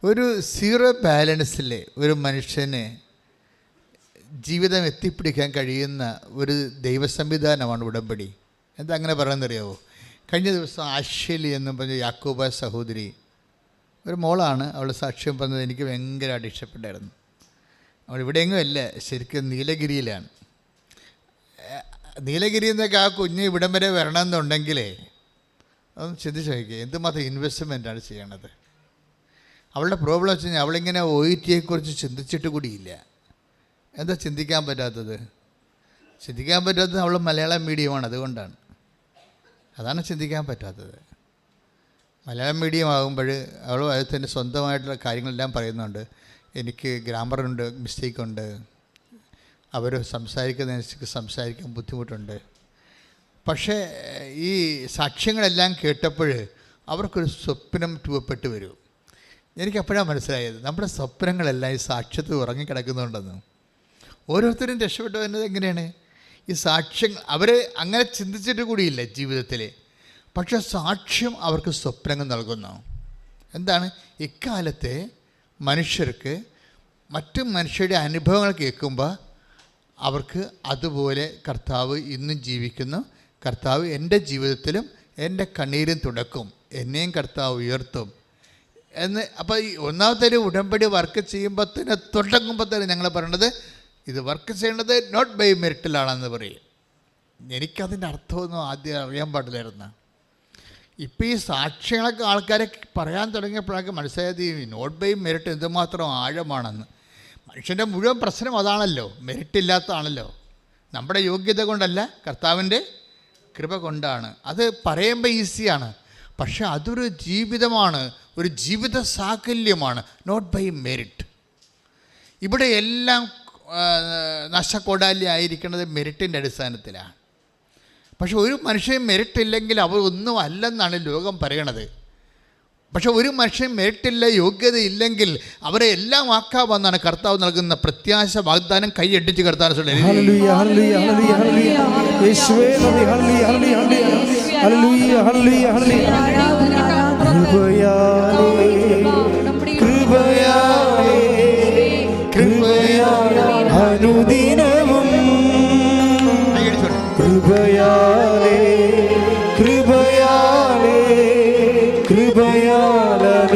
ഒരു സീറോ ബാലൻസിൽ ഒരു മനുഷ്യന് ജീവിതം എത്തിപ്പിടിക്കാൻ കഴിയുന്ന ഒരു ദൈവ സംവിധാനമാണ് ഉടമ്പടി. എന്താ അങ്ങനെ പറയാമെന്നറിയാവോ? കഴിഞ്ഞ ദിവസം ആശ്വലി എന്നും പറഞ്ഞ യാക്കോബ സഹോദരി, ഒരു മോളാണ്, അവൾ സാക്ഷ്യം പറഞ്ഞത് എനിക്ക് ഭയങ്കരമായിട്ട് ഇഷ്ടപ്പെട്ടായിരുന്നു. അവൾ ഇവിടെയെങ്കിലും അല്ല, ശരിക്കും നീലഗിരിയിലാണ്. നീലഗിരിയിൽ നിന്നൊക്കെ ആ കുഞ്ഞ് ഇവിടം വരെ വരണമെന്നുണ്ടെങ്കിലേ അതൊന്ന് ചിന്തിച്ച് നോക്കിയേ, എന്തുമാത്രം ഇൻവെസ്റ്റ്മെൻറ്റാണ് ചെയ്യണത്. അവളുടെ പ്രോബ്ലം വെച്ച് കഴിഞ്ഞാൽ അവളിങ്ങനെ OET-യെക്കുറിച്ച് ചിന്തിച്ചിട്ട് കൂടിയില്ല. എന്താ ചിന്തിക്കാൻ പറ്റാത്തത്? ചിന്തിക്കാൻ പറ്റാത്തത് അവൾ മലയാളം മീഡിയമാണ്, അതുകൊണ്ടാണ്. അതാണ് ചിന്തിക്കാൻ പറ്റാത്തത്. മലയാളം മീഡിയം ആകുമ്പോൾ അവൾ അതിന് സ്വന്തമായിട്ടുള്ള കാര്യങ്ങളെല്ലാം പറയുന്നുണ്ട്. എനിക്ക് ഗ്രാമറുണ്ട്, മിസ്റ്റേക്കുണ്ട്, അവർ സംസാരിക്കുന്നതനുസരിച്ച് സംസാരിക്കാൻ ബുദ്ധിമുട്ടുണ്ട്. പക്ഷേ ഈ സാക്ഷ്യങ്ങളെല്ലാം കേട്ടപ്പോൾ അവർക്കൊരു സ്വപ്നം രൂപപ്പെട്ട് വരും. എനിക്കപ്പോഴാണ് മനസ്സിലായത് നമ്മുടെ സ്വപ്നങ്ങളെല്ലാം ഈ സാക്ഷ്യത്തിൽ ഉറങ്ങിക്കിടക്കുന്നുണ്ടെന്ന്. ഓരോരുത്തരും രക്ഷപ്പെട്ടു വരുന്നത് എങ്ങനെയാണ്? ഈ സാക്ഷ്യം അവർ അങ്ങനെ ചിന്തിച്ചിട്ട് കൂടിയില്ല ജീവിതത്തിൽ, പക്ഷേ സാക്ഷ്യം അവർക്ക് സ്വപ്നങ്ങൾ നൽകുന്നു. എന്താണ്? ഇക്കാലത്തെ മനുഷ്യർക്ക് മറ്റു മനുഷ്യരുടെ അനുഭവങ്ങൾ കേൾക്കുമ്പോൾ അവർക്ക് അതുപോലെ കർത്താവ് ഇന്നും ജീവിക്കുന്നു, കർത്താവ് എൻ്റെ ജീവിതത്തിലും എൻ്റെ കണ്ണീരും തുടക്കും, എന്നെയും കർത്താവ് ഉയർത്തും എന്ന്. അപ്പോൾ ഈ ഒന്നാമത്തെ ഒരു ഉടമ്പടി വർക്ക് ചെയ്യുമ്പോൾ തന്നെ തുടങ്ങുമ്പോൾ തന്നെ ഞങ്ങൾ പറയണത് ഇത് വർക്ക് ചെയ്യേണ്ടത് നോട്ട് ബൈ മെറിറ്റിലാണെന്ന് പറയും. എനിക്കതിൻ്റെ അർത്ഥമൊന്നും ആദ്യം അറിയാൻ പാടില്ലായിരുന്നു. ഇപ്പോൾ ഈ സാക്ഷ്യങ്ങളൊക്കെ ആൾക്കാരെ പറയാൻ തുടങ്ങിയപ്പോഴൊക്കെ മനസ്സിലായത് ഈ നോട്ട് ബൈ മെറിറ്റ് എന്തുമാത്രം ആഴമാണെന്ന്. മനുഷ്യൻ്റെ മുഴുവൻ പ്രശ്നം അതാണല്ലോ, മെറിറ്റില്ലാത്തതാണല്ലോ. നമ്മുടെ യോഗ്യത കൊണ്ടല്ല, കർത്താവിൻ്റെ കൃപ കൊണ്ടാണ്. അത് പറയുമ്പോൾ ഈസിയാണ്, പക്ഷെ അതൊരു ജീവിതമാണ്, ഒരു ജീവിത സാകല്യമാണ്. Not by merit. ഇവിടെ എല്ലാം നഷ്ടക്കൊടാലി ആയിരിക്കുന്നത് മെറിറ്റിൻ്റെ അടിസ്ഥാനത്തിലാണ്. പക്ഷെ ഒരു മനുഷ്യൻ മെറിറ്റ് ഇല്ലെങ്കിൽ അവർ ഒന്നും അല്ലെന്നാണ് ലോകം പറയണത്. പക്ഷെ ഒരു മനുഷ്യൻ മെറിറ്റില്ല, യോഗ്യത ഇല്ലെങ്കിൽ അവരെ എല്ലാം ആക്കാമെന്നാണ് കർത്താവ് നൽകുന്ന പ്രത്യാശ വാഗ്ദാനം. കൈയടിച്ച് കർത്താവ് അനുദിനവും കൃപയാലേ കൃപയാലേ കൃപയാലനുദിനവും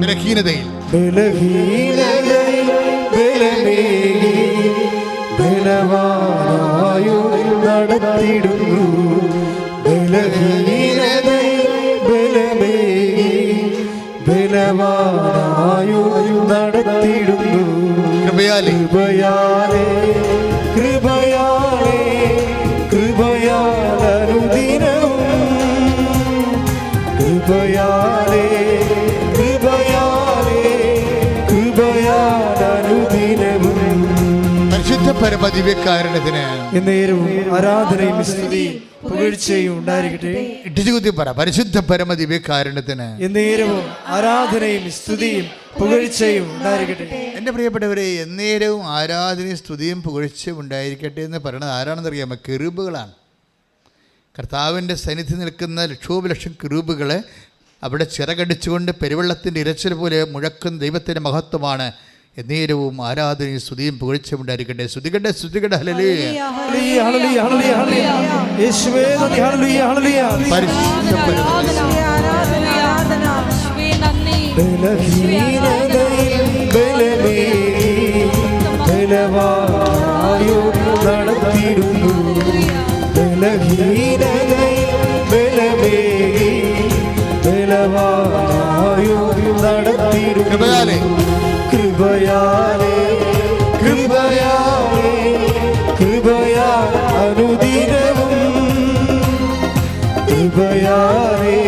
ബലഹീനതയിൽ ബലഹീനതയിൽ ബലമേകി ബലവാനായോ നടത്തിടുന്നു. ബലഹീനതയിൽ ബലമേകി ബലവാനായോ നടത്തിടുന്നു. കൃപയാലേ കൃപയാലേ കൃപയാലേ കൃപയാലനുദിനവും കൃപയാലേ കൃപയാലേ കൃപയാലനുദിനവും. പരിശുദ്ധ പരമദിവ്യകാരുണ്യത്തിന് എന്നേരവും ആരാധനയും സ്തുതിയും പുകഴ്ചയും ഉണ്ടായിരിക്കട്ടെ. ഇട്ടിച്ചുകുത്തി പറ, പരിശുദ്ധ പരമദിവ്യകാരുണ്യത്തിന് എന്നേരവും ആരാധനയും സ്തുതിയും പുകഴ്ചയും ഉണ്ടായിരിക്കട്ടെ. എൻ്റെ പ്രിയപ്പെട്ടവരെ, എന്നേരവും ആരാധനയും സ്തുതിയും പുകഴ്ചയും ഉണ്ടായിരിക്കട്ടെ എന്ന് പറയുന്നത് ആരാണെന്നറിയാമോ? കെറൂബുകളാണ്. കർത്താവിൻ്റെ സന്നിധി നിൽക്കുന്ന ലക്ഷോപലക്ഷം കെറൂബുകൾ അവിടെ ചിറകടിച്ചുകൊണ്ട് പെരുവെള്ളത്തിൻ്റെ ഇരച്ചിൽ പോലെ മുഴക്കുന്ന ദൈവത്തിൻ്റെ മഹത്വമാണ്. എന്നേരവും ആരാധനയും സ്തുതിയും പുകഴ്ചയും ഉണ്ടായിരിക്കട്ടെ. സ്തുതിക്കട്ടെ, സ്തുതിക്കട്ടെ. ഹല്ലേലൂയ, ഹല്ലേലൂയ, ഹല്ലേലൂയ, ഹല്ലേലൂയ. യേശുവേ നന്ദി, ഹല്ലേലൂയ, ഹല്ലേലൂയ. പരിശുദ്ധ ബലഹീനതയിൽ ബലമേകി ബലവാനായോ നടത്തിടുന്നു. ബലഹീനതയിൽ ബലമേകി ബലവാനായോ നടത്തിടുന്നു. കൃപയാലേ കൃപയാലേ കൃപയാലേ കൃപയാ അനുദിനവും കൃപയാലേ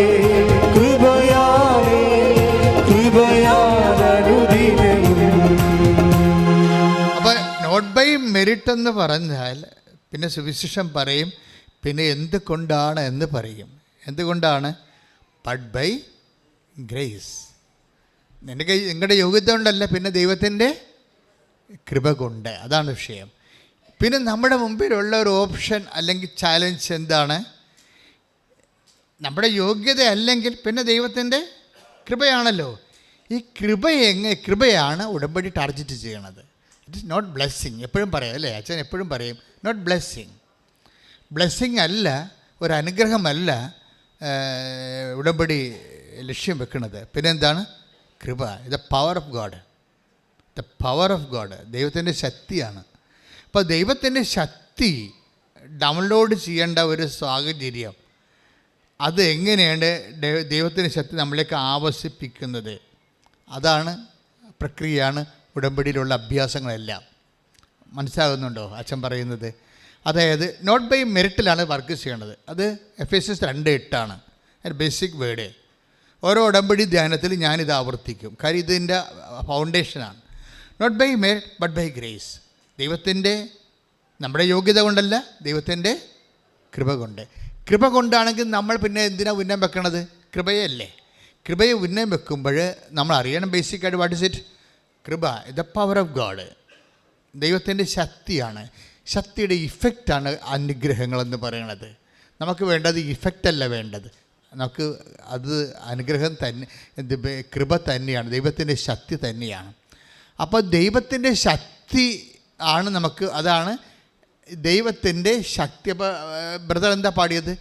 കൃപയാലേ കൃപയാലനുദിനവും. അപ്പം നോട്ട് ബൈ മെറിറ്റ് എന്ന് പറഞ്ഞാൽ പിന്നെ സുവിശേഷം പറയും, പിന്നെ എന്തുകൊണ്ടാണ് എന്ന് പറയും. എന്തുകൊണ്ടാണ്? But by grace. നിങ്ങളുടെ യോഗ്യത കൊണ്ടല്ല, പിന്നെ ദൈവത്തിൻ്റെ കൃപ കൊണ്ട്. അതാണ് വിഷയം. പിന്നെ നമ്മുടെ മുമ്പിലുള്ള ഒരു ഓപ്ഷൻ അല്ലെങ്കിൽ ചാലഞ്ച് എന്താണ്? നമ്മുടെ യോഗ്യത അല്ലെങ്കിൽ പിന്നെ ദൈവത്തിൻ്റെ കൃപയാണല്ലോ. ഈ കൃപയാണ് ഉടമ്പടി ടാർഗറ്റ് ചെയ്യണത്. It is not blessing. എപ്പോഴും പറയാം അല്ലേ, അച്ഛൻ എപ്പോഴും പറയും നോട്ട് ബ്ലെസ്സിങ്. ബ്ലെസ്സിങ് അല്ല, ഒരു അനുഗ്രഹമല്ല ഉടമ്പടി ലക്ഷ്യം വെക്കുന്നത്. പിന്നെ എന്താണ്? കൃപ. The power of God. The power of God ദൈവത്തിൻ്റെ ശക്തിയാണ്. അപ്പോൾ ദൈവത്തിൻ്റെ ശക്തി ഡൗൺലോഡ് ചെയ്യേണ്ട ഒരു സാഹചര്യം, അത് എങ്ങനെയാണ് ദൈവത്തിൻ്റെ ശക്തി നമ്മളിലേക്ക് ആവസിപ്പിക്കുന്നത്? അതാണ് പ്രക്രിയയാണ് ഉടമ്പടിയിലുള്ള അഭ്യാസങ്ങളെല്ലാം. മനസ്സിലാകുന്നുണ്ടോ അച്ഛൻ പറയുന്നത്? അതായത് നോട്ട് ബൈ മെറിറ്റിലാണ് വർക്ക് ചെയ്യേണ്ടത്. അത് Ephesians 2:8 ബേസിക് വേർഡ്. ഓരോ ഉടമ്പടി ധ്യാനത്തിൽ ഞാനിത് ആവർത്തിക്കും, കാര്യം ഇതിൻ്റെ ഫൗണ്ടേഷനാണ്. Not by merit but by grace. ദൈവത്തിൻ്റെ, നമ്മുടെ യോഗ്യത കൊണ്ടല്ല, ദൈവത്തിൻ്റെ കൃപ കൊണ്ട്. കൃപ കൊണ്ടാണെങ്കിൽ നമ്മൾ പിന്നെ എന്തിനാണ് ഉന്നം വെക്കണത്? കൃപയല്ലേ. കൃപയെ ഉന്നം വെക്കുമ്പോൾ നമ്മൾ അറിയണം ബേസിക്കായിട്ട് വാട്ട് ഇസ് ഇറ്റ്? കൃപ ദ പവർ ഓഫ് ഗോഡ്, ദൈവത്തിൻ്റെ ശക്തിയാണ്. ശക്തിയുടെ ഇഫക്റ്റാണ് അനുഗ്രഹങ്ങളെന്ന് പറയണത്. നമുക്ക് വേണ്ടത് ഇഫക്റ്റല്ല വേണ്ടത്, നമുക്ക് അത് അനുഗ്രഹം തന്നെ, കൃപ തന്നെയാണ്, ദൈവത്തിൻ്റെ ശക്തി തന്നെയാണ്. അപ്പോൾ ദൈവത്തിൻ്റെ ശക്തി ആണ് നമുക്ക്, അതാണ് ദൈവത്തിൻ്റെ ശക്തി. അപ്പോൾ ബ്രദർ എന്താ പാടിയത്?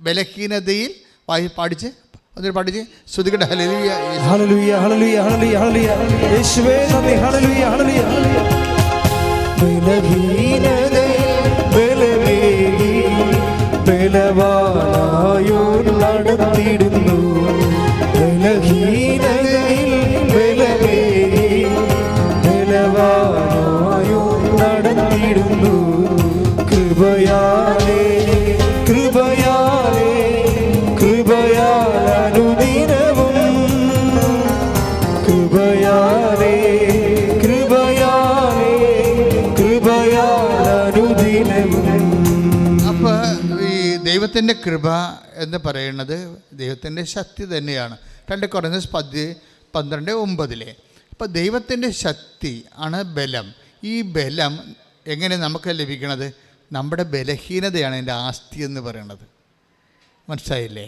ബലഹീനതയിൽ പാടിച്ച് ഒന്നിട്ട് പാടിച്ച് ശ്രുതികട്ടെ. ഹല്ലേലൂയ ഹല്ലേലൂയ ഹല്ലേലൂയ ഹല്ലേലൂയ യേശുവേ നന്ദി. ഹല്ലേലൂയ ഹല്ലേലൂയ. ബലഹീനതയിൽ ബലമേകി ബലവാനായോർ നടത്തിയിടുന്നു. ബലഹീനതയിൽ ബലമേകി ബലവാനായോർ നടത്തിയിടുന്നു. കൃപയാലേ കൃപയാലേ കൃപയാലനുദിനവും കൃപയാലേ കൃപയാലേ കൃപയാലനുദിനവും. അപ്പോൾ ഈ ദൈവത്തിൻ്റെ കൃപ എന്ന് പറയുന്നത് ദൈവത്തിൻ്റെ ശക്തി തന്നെയാണ്. 2 കൊരിന്ത്യർ 12:9. അപ്പോൾ ദൈവത്തിൻ്റെ ശക്തി ആണ് ബലം. ഈ ബലം എങ്ങനെ നമുക്ക് ലഭിക്കണത്? നമ്മുടെ ബലഹീനതയാണ് എൻ്റെ ആസ്തി എന്ന് പറയുന്നത്. മനസ്സിലായില്ലേ?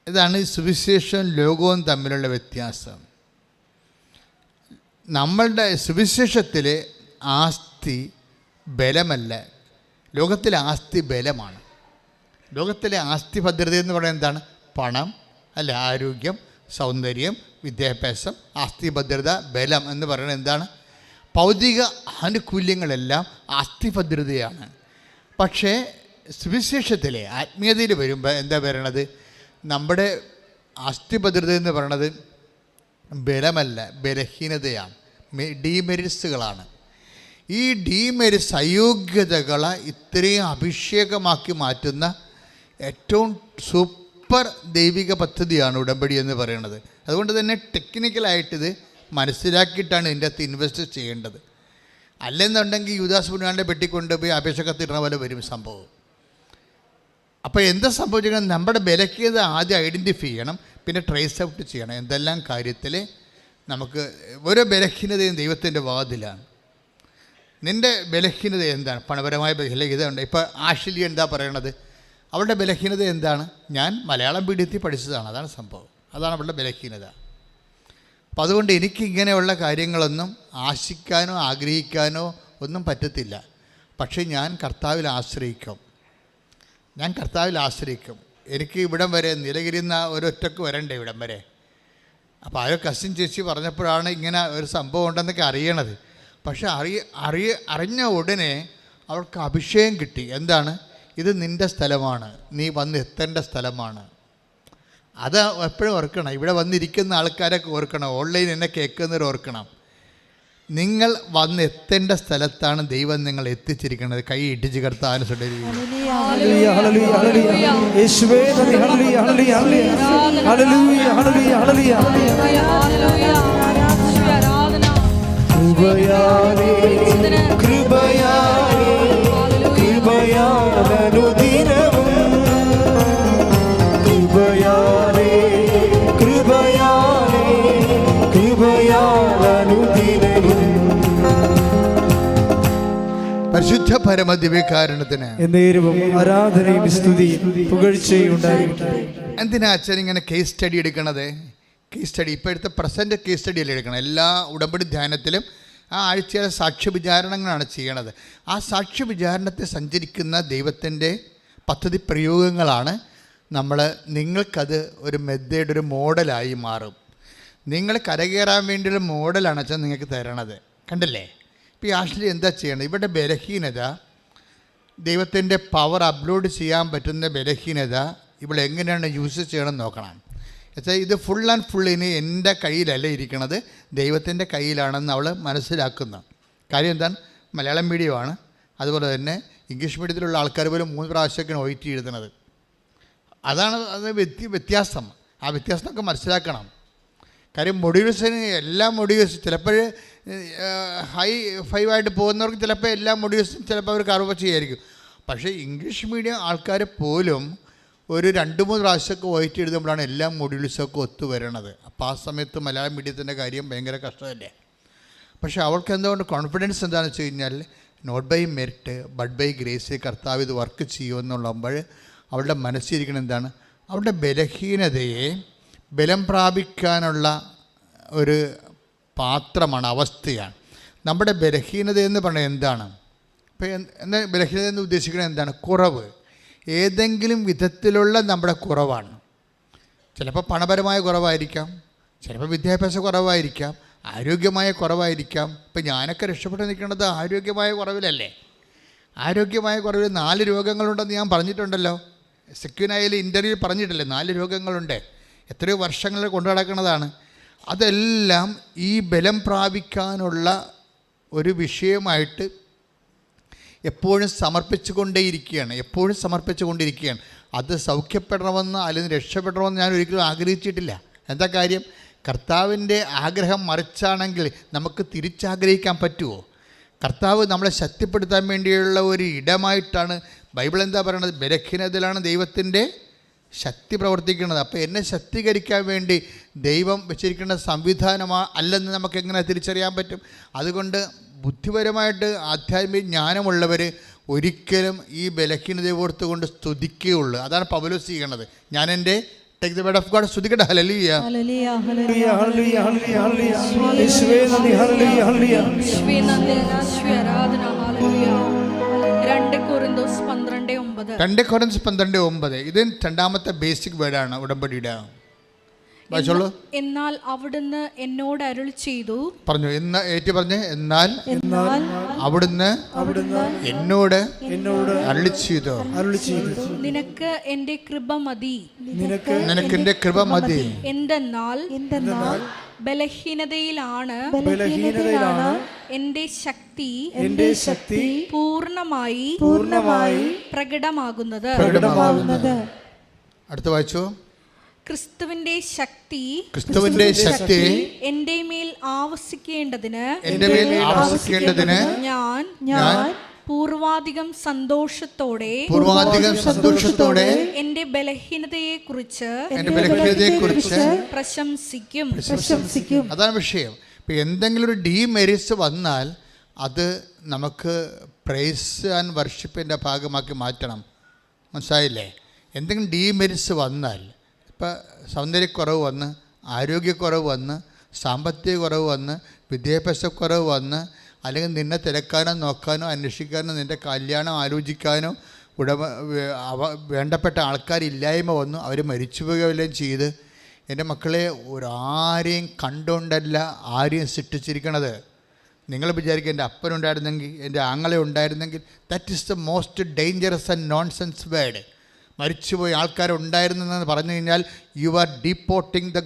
ഇതാണ് സുവിശേഷം ലോകവും തമ്മിലുള്ള വ്യത്യാസം. നമ്മളുടെ സുവിശേഷത്തിലെ ആസ്തി ബലമല്ല, ലോകത്തിലെ ആസ്തി ബലമാണ്. ലോകത്തിലെ ആസ്തി ഭദ്രത എന്ന് പറയുന്നത് എന്താണ്? പണം അല്ല, ആരോഗ്യം, സൗന്ദര്യം, വിദ്യാഭ്യാസം. ആസ്തി ഭദ്രത, ബലം എന്ന് പറയുന്നത് എന്താണ്? ഭൗതിക ആനുകൂല്യങ്ങളെല്ലാം ആസ്തി ഭദ്രതയാണ്. പക്ഷേ സുവിശേഷത്തിലെ ആത്മീയതയിൽ വരുമ്പോൾ എന്താ പറയണത്? നമ്മുടെ ആസ്തി ഭദ്രത എന്ന് പറയണത് ബലമല്ല, ബലഹീനതയാണ്, ഡീമെരിറ്റ്സുകളാണ്. ഈ ഡീമെരിറ്റ്സ്, അയോഗ്യതകളെ ഇത്രയും അഭിഷേകമാക്കി മാറ്റുന്ന ഏറ്റവും സൂപ്പർ ദൈവിക പദ്ധതിയാണ് ഉടമ്പടി എന്ന് പറയുന്നത്. അതുകൊണ്ട് തന്നെ ടെക്നിക്കലായിട്ടിത് മനസ്സിലാക്കിയിട്ടാണ് ഇതിൻ്റെ അകത്ത് ഇൻവെസ്റ്റ് ചെയ്യേണ്ടത്. അല്ലെന്നുണ്ടെങ്കിൽ യൂദാസ് പുണ്യാൻ്റെ പെട്ടിക്കൊണ്ടുപോയി അപേക്ഷ കത്തിടുന്ന പോലെ വരും സംഭവം. അപ്പോൾ എന്താ സംഭവിച്ചിരിക്കുന്നത്? നമ്മുടെ ബലഹീനത ആദ്യം ഐഡൻറ്റിഫൈ ചെയ്യണം, പിന്നെ ട്രേസ് ഔട്ട് ചെയ്യണം. എന്തെല്ലാം കാര്യത്തിൽ നമുക്ക് ഓരോ ബലഹീനതയും ദൈവത്തിൻ്റെ വാതിലാണ്. നിൻ്റെ ബലഹീനത എന്താണ്? പണപരമായ ബലഹീനത ഉണ്ട്. ഇപ്പോൾ ആഷിലി എന്താ പറയണത്? അവളുടെ ബലഹീനത എന്താണ്? ഞാൻ മലയാളം മീഡിയത്തിൽ പഠിച്ചതാണ്, അതാണ് സംഭവം, അതാണ് അവളുടെ ബലഹീനത. അപ്പം അതുകൊണ്ട് എനിക്ക് ഇങ്ങനെയുള്ള കാര്യങ്ങളൊന്നും ആശിക്കാനോ ആഗ്രഹിക്കാനോ ഒന്നും പറ്റത്തില്ല. പക്ഷേ ഞാൻ കർത്താവിൽ ആശ്രയിക്കും, ഞാൻ കർത്താവിൽ ആശ്രയിക്കും. എനിക്ക് ഇവിടം വരെ നീലഗിരിന്ന ഒരൊറ്റക്ക് വരണ്ടേ ഇവിടം വരെ. അപ്പോൾ ആ കസിൻ ചേച്ചി പറഞ്ഞപ്പോഴാണ് ഇങ്ങനെ ഒരു സംഭവം ഉണ്ടെന്നൊക്കെ അറിയണത്. പക്ഷെ അറിഞ്ഞ ഉടനെ അവൾക്ക് അഭിഷേകം കിട്ടി. എന്താണ്? ഇത് നിൻ്റെ സ്ഥലമാണ്, നീ വന്ന് എത്തേണ്ട സ്ഥലമാണ്. അത് എപ്പോഴും ഓർക്കണം. ഇവിടെ വന്നിരിക്കുന്ന ആൾക്കാരൊക്കെ ഓർക്കണം, ഓൺലൈൻ എന്നെ കേൾക്കുന്നവർ ഓർക്കണം. നിങ്ങൾ വന്ന് എത്തേണ്ട സ്ഥലത്താണ് ദൈവം നിങ്ങൾ എത്തിച്ചിരിക്കുന്നത്. കൈ ഇടിച്ച് കർത്താവിന് പരിശുദ്ധ പരമദിവ്യകാരുണ്യത്തിന് എന്നേരവും ആരാധനയും സ്തുതിയും പുകഴ്ചയും ഉണ്ടായിരിക്കട്ടെ. എന്തിനാ അച്ഛൻ ഇങ്ങനെ കേസ് സ്റ്റഡി എടുക്കണത്? കേസ് സ്റ്റഡി ഇപ്പോഴത്തെ പ്രസൻറ്റ് കേസ് സ്റ്റഡി അല്ലേ എടുക്കണം. എല്ലാ ഉടമ്പടി ധ്യാനത്തിലും ആ ആഴ്ചയിലെ സാക്ഷ്യ വിചാരണങ്ങളാണ് ചെയ്യണത്. ആ സാക്ഷ്യ വിചാരണത്തെ സഞ്ചരിക്കുന്ന ദൈവത്തിൻ്റെ പദ്ധതി പ്രയോഗങ്ങളാണ് നിങ്ങൾക്കത് ഒരു മെത്തേഡ്, ഒരു മോഡലായി മാറും. നിങ്ങൾ കരകയറാൻ വേണ്ടിയൊരു മോഡലാണ് അച്ഛൻ നിങ്ങൾക്ക് തരണത്. കണ്ടില്ലേ? ഇപ്പോൾ ഈ ആഷ്ലി എന്താ ചെയ്യണത്? ഇവിടെ ബലഹീനത, ദൈവത്തിൻ്റെ പവർ അപ്ലോഡ് ചെയ്യാൻ പറ്റുന്ന ബലഹീനത ഇവിടെ എങ്ങനെയാണ് യൂസ് ചെയ്യണമെന്ന് നോക്കണം. എന്നുവെച്ചാൽ ഇത് ഫുൾ ആൻഡ് ഫുൾ ഇനി എൻ്റെ കയ്യിലല്ല ഇരിക്കണത്, ദൈവത്തിൻ്റെ കയ്യിലാണെന്ന് അവൾ മനസ്സിലാക്കുന്ന കാര്യം എന്താണ്? മലയാളം മീഡിയമാണ്, അതുപോലെ തന്നെ ഇംഗ്ലീഷ് മീഡിയത്തിലുള്ള ആൾക്കാർ പോലും 3 പ്രാവശ്യമൊക്കെയാണ് OIT എഴുതുന്നത്. അതാണ് അത് വ്യത്യാസം. ആ വ്യത്യാസമൊക്കെ മനസ്സിലാക്കണം. കാര്യം മൊഡ്യൂൾസിന് എല്ലാ മൊഡ്യൂൾസും ചിലപ്പോൾ ഹൈ 5 ആയിട്ട് പോകുന്നവർക്ക് ചിലപ്പോൾ എല്ലാ മൊഡ്യൂൾസും ചിലപ്പോൾ അവർ കർവ് ചെയ്യായിരിക്കും. പക്ഷേ ഇംഗ്ലീഷ് മീഡിയം ആൾക്കാർ പോലും ഒരു 2-3 പ്രാവശ്യമൊക്കെ OIT എഴുതുമ്പോഴാണ് എല്ലാ മൊഡ്യൂൾസൊക്കെ ഒത്തുവരണത്. അപ്പോൾ ആ സമയത്ത് മലയാളം മീഡിയത്തിൻ്റെ കാര്യം ഭയങ്കര കഷ്ടമല്ലേ. പക്ഷേ അവൾക്ക് എന്തുകൊണ്ട് കോൺഫിഡൻസ് എന്താണെന്ന് വെച്ച് കഴിഞ്ഞാൽ not by merit but by grace കർത്താവ് ഇത് വർക്ക് ചെയ്യുമെന്നുള്ളപ്പോൾ അവളുടെ മനസ്സിരിക്കണം എന്താണ്? അവളുടെ ബലഹീനതയെ ബലം പ്രാപിക്കാനുള്ള ഒരു പാത്രമാണ്, അവസ്ഥയാണ്. നമ്മുടെ ബലഹീനത എന്ന് പറഞ്ഞാൽ എന്താണ്? ഇപ്പോൾ എന്താ ബലഹീനത എന്ന് ഉദ്ദേശിക്കുന്നത്? എന്താണ്? കുറവ്, ഏതെങ്കിലും വിധത്തിലുള്ള നമ്മുടെ കുറവാണ്. ചിലപ്പോൾ പണപരമായ കുറവായിരിക്കാം, ചിലപ്പോൾ വിദ്യാഭ്യാസ കുറവായിരിക്കാം, ആരോഗ്യമായ കുറവായിരിക്കാം. ഇപ്പം ഞാനൊക്കെ രക്ഷപ്പെട്ട് നിൽക്കുന്നത് ആരോഗ്യമായ കുറവിലല്ലേ. ആരോഗ്യമായ കുറവിൽ 4 രോഗങ്ങളുണ്ടെന്ന് ഞാൻ പറഞ്ഞിട്ടുണ്ടല്ലോ. സെക്യൂനായിൽ ഇൻ്റർവ്യൂ പറഞ്ഞിട്ടില്ലേ? 4 രോഗങ്ങളുണ്ട്. എത്രയോ വർഷങ്ങൾ കൊണ്ടു നടക്കുന്നതാണ്. അതെല്ലാം ഈ ബലം പ്രാപിക്കാനുള്ള ഒരു വിഷയമായിട്ട് എപ്പോഴും സമർപ്പിച്ചുകൊണ്ടേയിരിക്കുകയാണ്. അത് സൗഖ്യപ്പെടണമെന്ന് അല്ലെങ്കിൽ രക്ഷപ്പെടണമെന്ന് ഞാൻ ഒരിക്കലും ആഗ്രഹിച്ചിട്ടില്ല. എന്താ കാര്യം? കർത്താവിൻ്റെ ആഗ്രഹം മറിച്ചാണെങ്കിൽ നമുക്ക് തിരിച്ചാഗ്രഹിക്കാൻ പറ്റുമോ? കർത്താവ് നമ്മളെ ശക്തിപ്പെടുത്താൻ വേണ്ടിയുള്ള ഒരു ഇടമായിട്ടാണ് ബൈബിൾ എന്താ പറയണത്? ബലഹീനതയിലാണ് ദൈവത്തിൻ്റെ ശക്തി പ്രവർത്തിക്കുന്നത്. അപ്പോൾ എന്നെ ശക്തീകരിക്കാൻ വേണ്ടി ദൈവം വെച്ചിരിക്കുന്ന അല്ലെന്ന് നമുക്ക് എങ്ങനെ തിരിച്ചറിയാൻ പറ്റും? അതുകൊണ്ട് ബുദ്ധിപരമായിട്ട് ആധ്യാത്മിക ജ്ഞാനമുള്ളവർ ഒരിക്കലും ഈ ബലഹീനത ഓർത്തുകൊണ്ട് സ്തുതിക്കുകയുള്ളൂ. അതാണ് പൗലോസ് ചെയ്യണത്. ഞാൻ എൻ്റെ take the word of God സ്തുതിക്കട്ടെ. ഹല്ലേലൂയ ഹല്ലേലൂയ ഹല്ലേലൂയ ഹല്ലേലൂയ ഹല്ലേലൂയ യേശുവേ നന്ദി. ഹല്ലേലൂയ ഹല്ലേലൂയ യേശുവേ നന്ദി. യേശുവേ ആരാധന. ഹല്ലേലൂയ. 2 കൊരിന്തോസ് 12:9 ഇത് രണ്ടാമത്തെ ബേസിക് വേർഡാണ് ഉടമ്പടിയുടെ. എന്നാൽ അവിടുന്ന് എന്നോട് അരുളി ചെയ്തു. പറഞ്ഞു എന്നാൽ അവിടുന്ന് എന്നോട് അരുളി ചെയ്തു. നിനക്ക് എന്റെ കൃപ മതി. എന്തെന്നാൽ ബലഹീനതയിലാണ് എന്റെ ശക്തി പൂർണ്ണമായി പ്രകടമാകുന്നത്. അടുത്ത വായിച്ചു. ക്രിസ്തുവിന്റെ ശക്തി എന്റെ മേൽ ആവസിക്കേണ്ടതിന് ഞാൻ പൂർവാധികം സന്തോഷത്തോടെ എന്റെ ബലഹീനതയെ കുറിച്ച് പ്രശംസിക്കും. അതാണ് വിഷയം. ഇപ്പം എന്തെങ്കിലും ഒരു ഡീമെറിറ്റ്സ് വന്നാൽ അത് നമുക്ക് പ്രൈസ് ആൻഡ് വർഷിപ്പിൻ്റെ ഭാഗമാക്കി മാറ്റണം. മനസ്സിലായില്ലേ? എന്തെങ്കിലും ഡീമെറിറ്റ്സ് വന്നാൽ, ഇപ്പം സൗന്ദര്യക്കുറവ് വന്ന്, ആരോഗ്യക്കുറവ് വന്ന്, സാമ്പത്തിക കുറവ് വന്ന്, വിദ്യാഭ്യാസക്കുറവ് വന്ന്, അല്ലെങ്കിൽ നിന്നെ തിരക്കാനോ നോക്കാനോ അന്വേഷിക്കാനോ നിൻ്റെ കല്യാണം ആലോചിക്കാനോ വേണ്ടപ്പെട്ട ആൾക്കാരില്ലായ്മ വന്നു, അവർ മരിച്ചു പോവുകയെല്ലാം ചെയ്ത്, എൻ്റെ മക്കളെ ആരെയും കണ്ടുകൊണ്ടല്ല ആരെയും സൃഷ്ടിച്ചിരിക്കണത്. നിങ്ങൾ വിചാരിക്കുക എൻ്റെ അപ്പനുണ്ടായിരുന്നെങ്കിൽ, എൻ്റെ ആങ്ങളെ ഉണ്ടായിരുന്നെങ്കിൽ. That is the most dangerous and nonsense word. മരിച്ചുപോയി ആൾക്കാരുണ്ടായിരുന്നെന്ന് പറഞ്ഞു കഴിഞ്ഞാൽ you are deporting the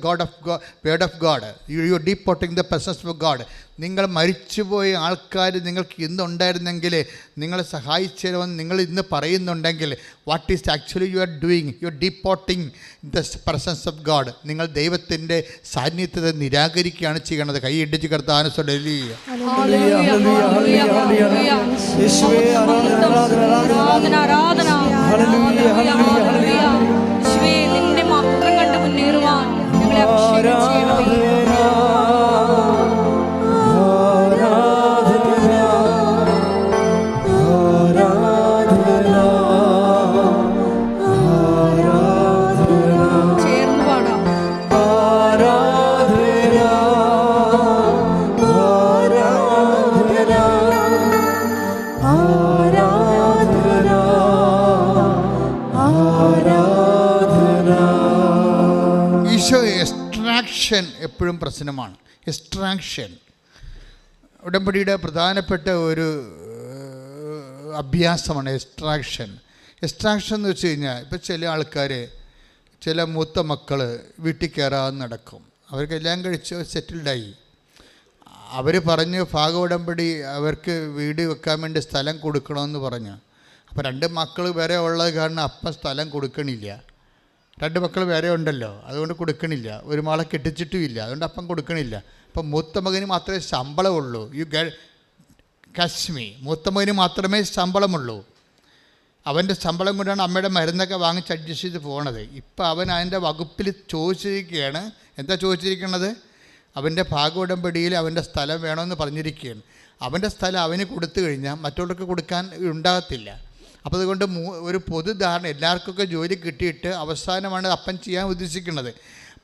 word of God. You are deporting the presence of God. നിങ്ങൾ മരിച്ചുപോയ ആൾക്കാർ നിങ്ങൾക്ക് ഇന്നുണ്ടായിരുന്നെങ്കിൽ, നിങ്ങളെ സഹായിച്ചതെന്ന് നിങ്ങൾ ഇന്ന് പറയുന്നുണ്ടെങ്കിൽ, what is actually you are doing? You are deporting the presence of God. നിങ്ങൾ ദൈവത്തിൻ്റെ സാന്നിധ്യത്തെ നിരാകരിക്കുകയാണ് ചെയ്യണത്. കൈ ഇടിച്ച് കർത്താവിനെ നിന്റെ മാത്രം കണ്ട് മുന്നേറുവാൻ ഞങ്ങളെ അഭിഷേകം ചെയ്യണമേ. എക്സ്ട്രാക്ഷൻ എപ്പോഴും പ്രശ്നമാണ്. എക്സ്ട്രാക്ഷൻ ഉടമ്പടിയുടെ പ്രധാനപ്പെട്ട ഒരു അഭ്യാസമാണ് എക്സ്ട്രാക്ഷൻ. എക്സ്ട്രാക്ഷൻ എന്ന് വെച്ച് കഴിഞ്ഞാൽ ഇപ്പോൾ ചില ആൾക്കാർ, ചില മൂത്ത മക്കൾ വീട്ടിൽ കയറാതെ നടക്കും. അവർക്കെല്ലാം കഴിച്ച് സെറ്റിൽഡായി. അവർ പറഞ്ഞ് ഭാഗ ഉടമ്പടി അവർക്ക് വീട് വെക്കാൻ വേണ്ടി സ്ഥലം കൊടുക്കണമെന്ന് പറഞ്ഞു. അപ്പോൾ 2 മക്കൾ വേറെ ഉള്ളത് കാരണം അപ്പം സ്ഥലം കൊടുക്കണില്ല. 2 മക്കൾ വേറെ ഉണ്ടല്ലോ, അതുകൊണ്ട് കൊടുക്കണില്ല. ഒരു മകളെ കെട്ടിച്ചിട്ടുമില്ല, അതുകൊണ്ട് അപ്പം കൊടുക്കണില്ല. അപ്പം മൂത്ത മകന് മാത്രമേ ശമ്പളമുള്ളൂ. കാശ്മി മൂത്ത മകന് മാത്രമേ ശമ്പളമുള്ളൂ. അവൻ്റെ ശമ്പളം കൊണ്ടാണ് അമ്മയുടെ മരുന്നൊക്കെ വാങ്ങിച്ച് അഡ്ജസ്റ്റ് ചെയ്ത് പോകണത്. ഇപ്പം അവൻ അതിൻ്റെ വകുപ്പിൽ ചോദിച്ചിരിക്കുകയാണ്. എന്താ ചോദിച്ചിരിക്കുന്നത്? അവൻ്റെ ഭാഗ ഉടമ്പടിയിൽ അവൻ്റെ സ്ഥലം വേണമെന്ന് പറഞ്ഞിരിക്കുകയാണ്. അവൻ്റെ സ്ഥലം അവന് കൊടുത്തു കഴിഞ്ഞാൽ മറ്റുള്ളവർക്ക് കൊടുക്കാൻ ഉണ്ടാകത്തില്ല. അപ്പോൾ അതുകൊണ്ട് ഒരു പൊതുധാരണ, എല്ലാവർക്കൊക്കെ ജോലി കിട്ടിയിട്ട് അവസാനമാണ് അപ്പൻ ചെയ്യാൻ ഉദ്ദേശിക്കുന്നത്.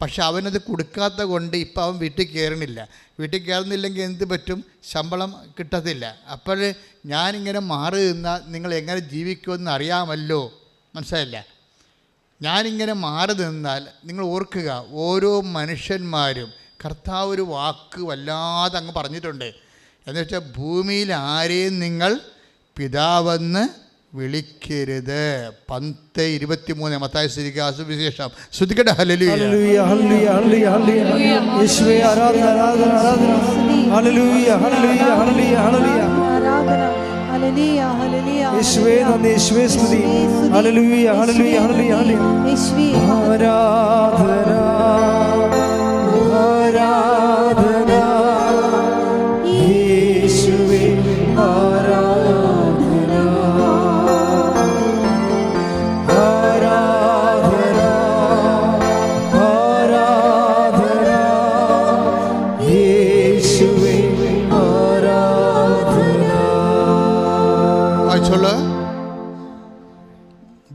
പക്ഷെ അവനത് കൊടുക്കാത്ത കൊണ്ട് ഇപ്പം അവൻ വീട്ടിൽ കയറണില്ല. വീട്ടിൽ കയറുന്നില്ലെങ്കിൽ എന്ത് പറ്റും? ശമ്പളം കിട്ടത്തില്ല. അപ്പോൾ ഞാനിങ്ങനെ മാറി നിന്നാൽ നിങ്ങൾ എങ്ങനെ ജീവിക്കുമെന്ന് അറിയാമല്ലോ. മനസ്സിലായില്ല? ഞാനിങ്ങനെ മാറി നിന്നാൽ നിങ്ങൾ ഓർക്കുക, ഓരോ മനുഷ്യന്മാരും കർത്താവ് ഒരു വാക്ക് വല്ലാതെ അങ്ങ് പറഞ്ഞിട്ടുണ്ട്. എന്ന് വെച്ചാൽ ഭൂമിയിൽ ആരെയും നിങ്ങൾ പിതാവെന്ന് വിളിക്കരുത്. 10:23 മത്തായി സുവിശേഷം. ശ്രദ്ധിക്കട്ടെ. ഹല്ലേലൂയ ഹല്ലേലൂയ ഹല്ലേലൂയ ഹല്ലേലൂയ. യേശുവേ ആരാധന ആരാധന ആരാധന. ഹല്ലേലൂയ ഹല്ലേലൂയ ഹല്ലേലൂയ ഹല്ലേലൂയ. ഹല്ലേലൂയ ഹല്ലേലൂയ. യേശുവേ നന്ദി, യേശുവേ സ്തുതി. ഹല്ലേലൂയ ഹല്ലേലൂയ ഹല്ലേലൂയ ഹല്ലേലൂയ. യേശുവേ ആരാധന ആരാധന. യേശുവേ ആരാധന ആരാധന ആരാധന. യേശുവേ ആരാധന. വായിച്ചോളൂ.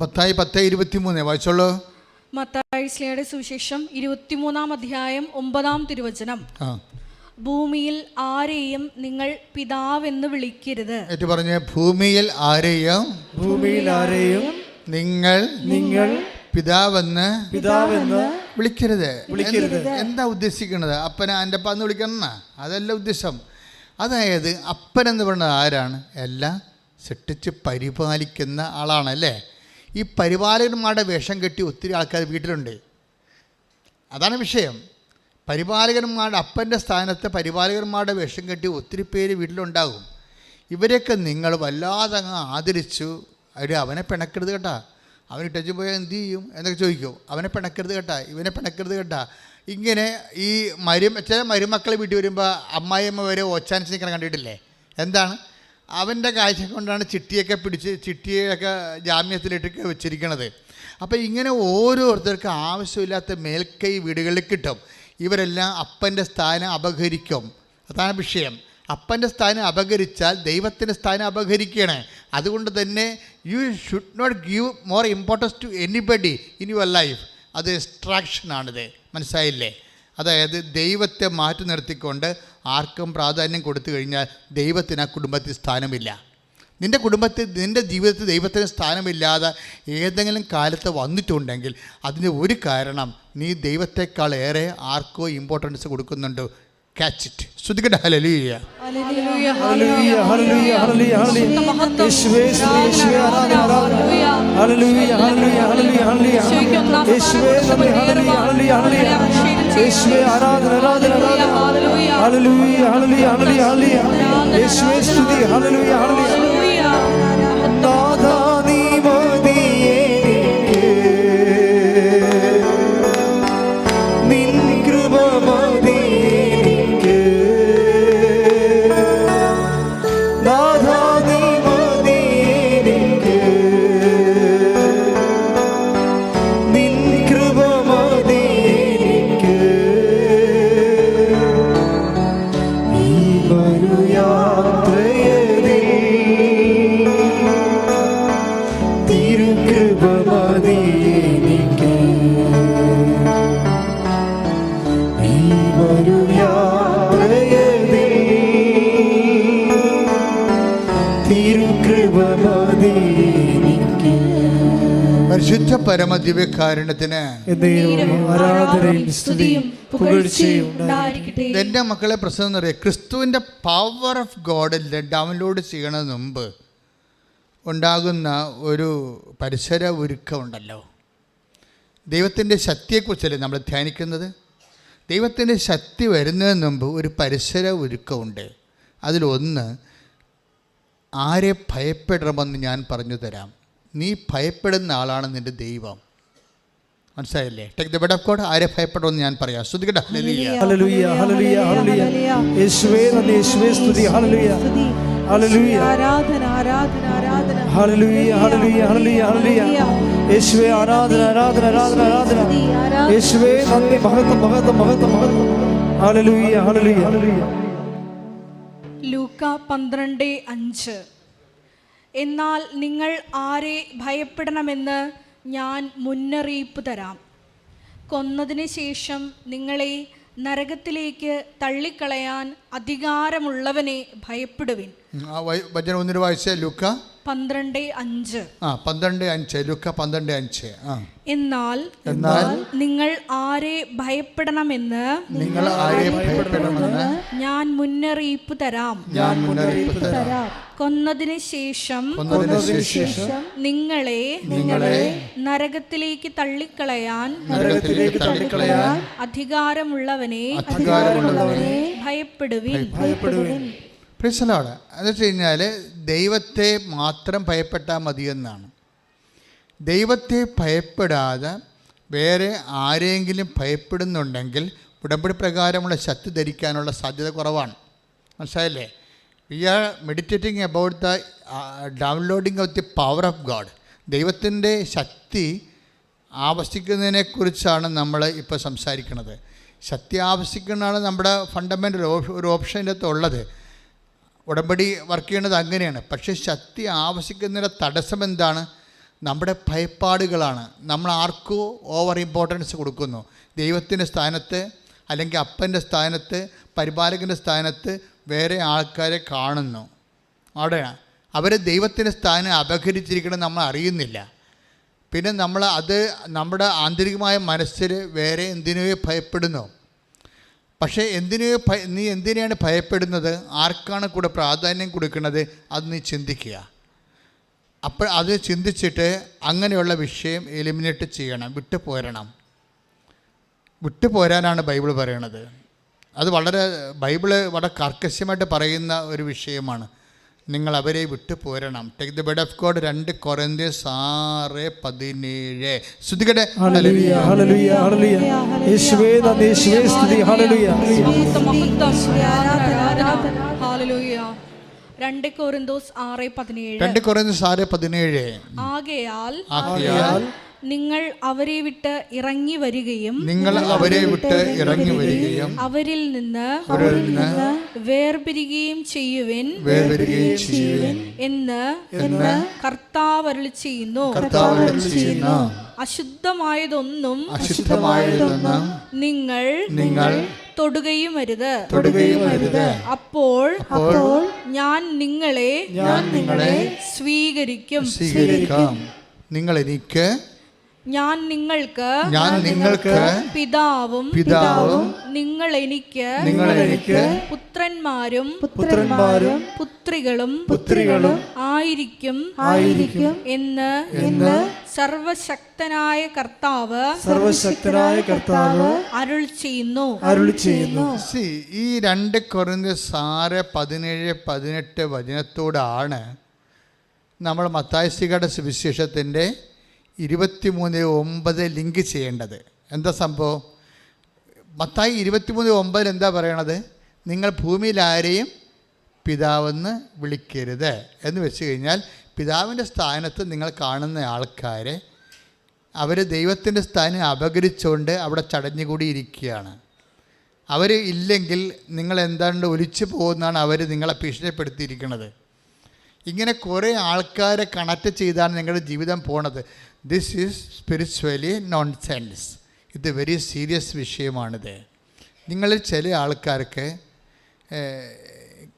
മത്തായി 10:23 വായിച്ചോളൂ. മത്തായി ശ്ലീഹയുടെ സുവിശേഷം 23-ാം അധ്യായം 9-ാം തിരുവചനം. ഭൂമിയിൽ ആരെയും നിങ്ങൾ പിതാവെന്ന് വിളിക്കരുത്. ഏറ്റു പറഞ്ഞ ഭൂമിയിൽ ആരെയും നിങ്ങൾ പിതാവെന്ന് വിളിക്കരുത്. എന്താ ഉദ്ദേശിക്കുന്നത്? അപ്പനെ എൻ്റെ അപ്പാന്ന് വിളിക്കണം, അതല്ല ഉദ്ദേശം. അതായത് അപ്പനെന്ന് പറയുന്നത് ആരാണ്? എല്ലാം സൃഷ്ടിച്ച് പരിപാലിക്കുന്ന ആളാണല്ലേ. ഈ പരിപാലകന്മാരുടെ വേഷം കെട്ടി ഒത്തിരി ആൾക്കാർ വീട്ടിലുണ്ട്. അതാണ് വിഷയം. പരിപാലകന്മാരുടെ അപ്പൻ്റെ സ്ഥാനത്ത് പരിപാലകന്മാരുടെ വേഷം കെട്ടി ഒത്തിരി പേര് വീട്ടിലുണ്ടാകും. ഇവരെയൊക്കെ നിങ്ങൾ വല്ലാതെ അങ്ങ് ആദരിച്ചു. അവനെ പിണക്കരുത് കേട്ടാ, അവന് ടച്ച് പോയാൽ എന്ത് ചെയ്യും എന്നൊക്കെ ചോദിക്കും. അവനെ പിണക്കരുത് കേട്ടാ, ഇവനെ പിണക്കരുത് കേട്ടാ. ഇങ്ങനെ ഈ ചില മരുമക്കൾ വീട്ടിൽ വരുമ്പോൾ അമ്മായിയമ്മ വരെ ഓച്ചാനിച്ച് നിൽക്കണം കണ്ടിട്ടില്ലേ? എന്താണ്? അവൻ്റെ കാഴ്ച കൊണ്ടാണ് ചിട്ടിയൊക്കെ ജാമ്യത്തിലിട്ടൊക്കെ വെച്ചിരിക്കണത്. അപ്പോൾ ഇങ്ങനെ ഓരോരുത്തർക്ക് ആവശ്യമില്ലാത്ത മേൽക്കൈ വീടുകളിൽ കിട്ടും. ഇവരെല്ലാം അപ്പൻ്റെ സ്ഥാനം അപഹരിക്കും. അതാണ് വിഷയം. അപ്പൻ്റെ സ്ഥാനം അപഹരിച്ചാൽ ദൈവത്തിൻ്റെ സ്ഥാനം അപഹരിക്കുകയാണ്. അതുകൊണ്ട് തന്നെ you should not give more importance to anybody in your life. അത് എക്സ്ട്രാക്ഷനാണിത്. മനസ്സിലായില്ലേ? അതായത് ദൈവത്തെ മാറ്റി നിർത്തിക്കൊണ്ട് ആർക്കും പ്രാധാന്യം കൊടുത്തു കഴിഞ്ഞാൽ ദൈവത്തിന് ആ കുടുംബത്തിൽ സ്ഥാനമില്ല. നിൻ്റെ കുടുംബത്തിൽ, നിൻ്റെ ജീവിതത്തിൽ ദൈവത്തിന് സ്ഥാനമില്ലാതെ ഏതെങ്കിലും കാലത്ത് വന്നിട്ടുണ്ടെങ്കിൽ അതിന് ഒരു കാരണം നീ ദൈവത്തെക്കാൾ ഏറെ ആർക്കോ ഇമ്പോർട്ടൻസ് കൊടുക്കുന്നുണ്ട്. Catch it. ശ്രദ്ധിക്കട്ടെ. ഹല്ലേലൂയ ഹല്ലേലൂയ ഹല്ലേലൂയ ഹല്ലേലൂയ ഹല്ലേലൂയ. യേശുവേ യേശുവേ ആരാധന ആരാധന. ഹല്ലേലൂയ ഹല്ലേലൂയ ഹല്ലേലൂയ ഹല്ലേലൂയ. യേശുവേ നന്ദി. ഹല്ലേലൂയ ഹല്ലേലൂയ ഹല്ലേലൂയ. യേശുവേ ആരാധന ആരാധന ആരാധന. ഹല്ലേലൂയ ഹല്ലേലൂയ ഹല്ലേലൂയ ഹല്ലേലൂയ. യേശുവേ സ്തുതി. ഹല്ലേലൂയ ഹല്ലേലൂയ. നാഥാ നീ മതിയേ നിൻ കൃപ മതി. പരമദിവ്യകാരുണ്യത്തിന് ആരാധനയും സ്തുതിയും പുകഴ്ചയും ഉണ്ടായിരിക്കട്ടെ. എൻ്റെ മക്കളെ പ്രശ്നം എന്ന് പറയുക, ക്രിസ്തുവിൻ്റെ പവർ ഓഫ് ഗോഡിൽ ഡൗൺലോഡ് ചെയ്യണതിന് മുമ്പ് ഉണ്ടാകുന്ന ഒരു പരിസര ഒരുക്കമുണ്ടല്ലോ. ദൈവത്തിൻ്റെ ശക്തിയെക്കുറിച്ചല്ലേ നമ്മൾ ധ്യാനിക്കുന്നത്. ദൈവത്തിൻ്റെ ശക്തി വരുന്നതിന് മുമ്പ് ഒരു പരിസര ഒരുക്കമുണ്ട്. അതിലൊന്ന്, ആരെ ഭയപ്പെടണമെന്ന് ഞാൻ പറഞ്ഞു തരാം. നീ ഭയപ്പെടുന്ന ആളാണ് നിൻ്റെ ദൈവം. മനസ്സിലായില്ലേ? Take the word of God. ആരെ ഭയപ്പെടണമെന്ന് ഞാൻ പറയാം. ശ്രദ്ധിക്കട്ടെ. ഹല്ലേലൂയ ഹല്ലേലൂയ ഹല്ലേലൂയ. യേശുവേ നന്ദി, യേശുവേ സ്തുതി. ഹല്ലേലൂയ ഹല്ലേലൂയ. ആരാധന ആരാധന ആരാധന. ഹല്ലേലൂയ ഹല്ലേലൂയ ഹല്ലേലൂയ ഹല്ലേലൂയ. യേശുവേ ആരാധന ആരാധന ആരാധന ആരാധന. യേശുവേ നന്ദി, മഹത്വം മഹത്വം മഹത്വം മഹത്വം. ഹല്ലേലൂയ ഹല്ലേലൂയ ഹല്ലേലൂയ. ലൂക്ക 12:5. എന്നാൽ നിങ്ങൾ ആരെ ഭയപ്പെടണമെന്ന് ഞാൻ മുന്നറിയിപ്പ് തരാം. കൊന്നതിന് ശേഷം നിങ്ങളെ നരകത്തിലേക്ക് തള്ളിക്കളയാൻ അധികാരമുള്ളവനെ ഭയപ്പെടുവിൻ. വചനം ഒന്നിന് വായിച്ചേ. ലൂക്ക 12:5. 12:5. ലൂക്ക 12:5. എന്നാൽ നിങ്ങൾ ആരെ ഭയപ്പെടണമെന്ന് ഞാൻ മുന്നറിയിപ്പ് തരാം. കൊന്നതിന് ശേഷം നിങ്ങളെ നരകത്തിലേക്ക് തള്ളിക്കളയാൻ അധികാരമുള്ളവനെ ഭയപ്പെടുവിൻ. പ്രിയപ്പെട്ടവരെ, എന്ന് വെച്ച് കഴിഞ്ഞാൽ ദൈവത്തെ മാത്രം ഭയപ്പെട്ടാൽ മതിയെന്നാണ്. ദൈവത്തെ ഭയപ്പെടാതെ വേറെ ആരെങ്കിലും ഭയപ്പെടുന്നുണ്ടെങ്കിൽ ഉടമ്പടി പ്രകാരമുള്ള ശക്തി ധരിക്കാനുള്ള സാധ്യത കുറവാണ്. മനസ്സിലായില്ലേ? We are meditating about the downloading of the power of God. ദൈവത്തിൻ്റെ ശക്തി ആവശ്യിക്കുന്നതിനെക്കുറിച്ചാണ് നമ്മൾ ഇപ്പോൾ സംസാരിക്കുന്നത്. ശക്തി ആവശ്യിക്കുന്നതാണ് നമ്മുടെ ഫണ്ടമെൻ്റൽ ഒരു ഓപ്ഷൻ്റെ അകത്ത് ഉള്ളത്. ഉടമ്പടി വർക്ക് ചെയ്യേണ്ടത് അങ്ങനെയാണ്. പക്ഷേ ശക്തി ആവശ്യിക്കുന്നതിൻ്റെ തടസ്സം എന്താണ്? നമ്മുടെ ഭയപ്പാടുകളാണ്. നമ്മൾ ആർക്കോ ഓവർ ഇമ്പോർട്ടൻസ് കൊടുക്കുന്നു. ദൈവത്തിൻ്റെ സ്ഥാനത്ത്, അല്ലെങ്കിൽ അപ്പൻ്റെ സ്ഥാനത്ത്, പരിപാലകൻ്റെ സ്ഥാനത്ത് വേറെ ആൾക്കാരെ കാണുന്നു. അവിടെയാണ് അവർ ദൈവത്തിൻ്റെ സ്ഥാനം അപഹരിച്ചിരിക്കണം, നമ്മൾ അറിയുന്നില്ല. പിന്നെ നമ്മൾ അത് നമ്മുടെ ആന്തരികമായ മനസ്സിൽ വേറെ എന്തിനെയോ ഭയപ്പെടുന്നു. പക്ഷേ നീ എന്തിനെയാണ് ഭയപ്പെടുന്നത്? ആർക്കാണ് കൂടെ പ്രാധാന്യം കൊടുക്കുന്നത്? അത് നീ ചിന്തിക്കുക. അപ്പോൾ അത് ചിന്തിച്ചിട്ട് അങ്ങനെയുള്ള വിഷയം എലിമിനേറ്റ് ചെയ്യണം, വിട്ടുപോരാനാണ് ബൈബിൾ പറയണത്. അത് ബൈബിള് വളരെ കർക്കശമായിട്ട് പറയുന്ന ഒരു വിഷയമാണ്. നിങ്ങൾ അവരെ വിട്ടുപോരണം. Take the word of God. 2 Corinthians 6:17. ശ്രദ്ധിക്കട്ടെ. ഹല്ലേലൂയ ഹല്ലേലൂയ ഹല്ലേലൂയ. യേശുവേ നന്ദി, യേശുവേ സ്തുതി. ഹല്ലേലൂയ ഹല്ലേലൂയ. 2 കൊരിന്ത്യൻസ് 6:17. 2 കൊരിന്ത്യൻസ് 6:17. ആകയാൽ നിങ്ങൾ അവരെ വിട്ട് ഇറങ്ങി വരികയും അവരിൽ നിന്ന് വേർപിരിയുകയും ചെയ്യുവിൻ എന്ന് കർത്താവ് അരുളി ചെയ്യുന്നു. അശുദ്ധമായതൊന്നും നിങ്ങൾ തൊടുകയും അരുത്. അപ്പോൾ ഞാൻ നിങ്ങളെ സ്വീകരിക്കും. ഞാൻ നിങ്ങൾക്ക് പിതാവും നിങ്ങൾ എനിക്ക് പുത്രന്മാരും പുത്രികളും ആയിരിക്കും എന്ന് സർവശക്തനായ കർത്താവ് അരുൾ ചെയ്യുന്നു. ഈ 2 കൊരിന്ത്യൻസ് 6:17-18 വചനത്തോടാണ് നമ്മൾ മത്തായിയുടെ സുവിശേഷത്തിൻ്റെ 23:9 ലിങ്ക് ചെയ്യേണ്ടത്. എന്താ സംഭവം? മത്തായി 23:9 എന്താ പറയണത്? നിങ്ങൾ ഭൂമിയിൽ ആരെയും പിതാവെന്ന് വിളിക്കരുത് എന്ന് വെച്ച് കഴിഞ്ഞാൽ, പിതാവിൻ്റെ സ്ഥാനത്ത് നിങ്ങൾ കാണുന്ന ആൾക്കാരെ അവർ ദൈവത്തിൻ്റെ സ്ഥാനം അപകരിച്ചുകൊണ്ട് അവിടെ ചടഞ്ഞുകൂടി ഇരിക്കുകയാണ്. അവർ ഇല്ലെങ്കിൽ നിങ്ങൾ എന്താണ്ട് ഒലിച്ചു പോകുന്നതാണ് അവർ നിങ്ങളെ ഭീഷണിപ്പെടുത്തിയിരിക്കുന്നത്. ഇങ്ങനെ കുറേ ആൾക്കാരെ കണക്ട് ചെയ്താണ് നിങ്ങളുടെ ജീവിതം പോണത്. This is spiritually nonsense. ഇത് വെരി സീരിയസ് വിഷയമാണിത്. നിങ്ങളിൽ ചില ആൾക്കാർക്ക്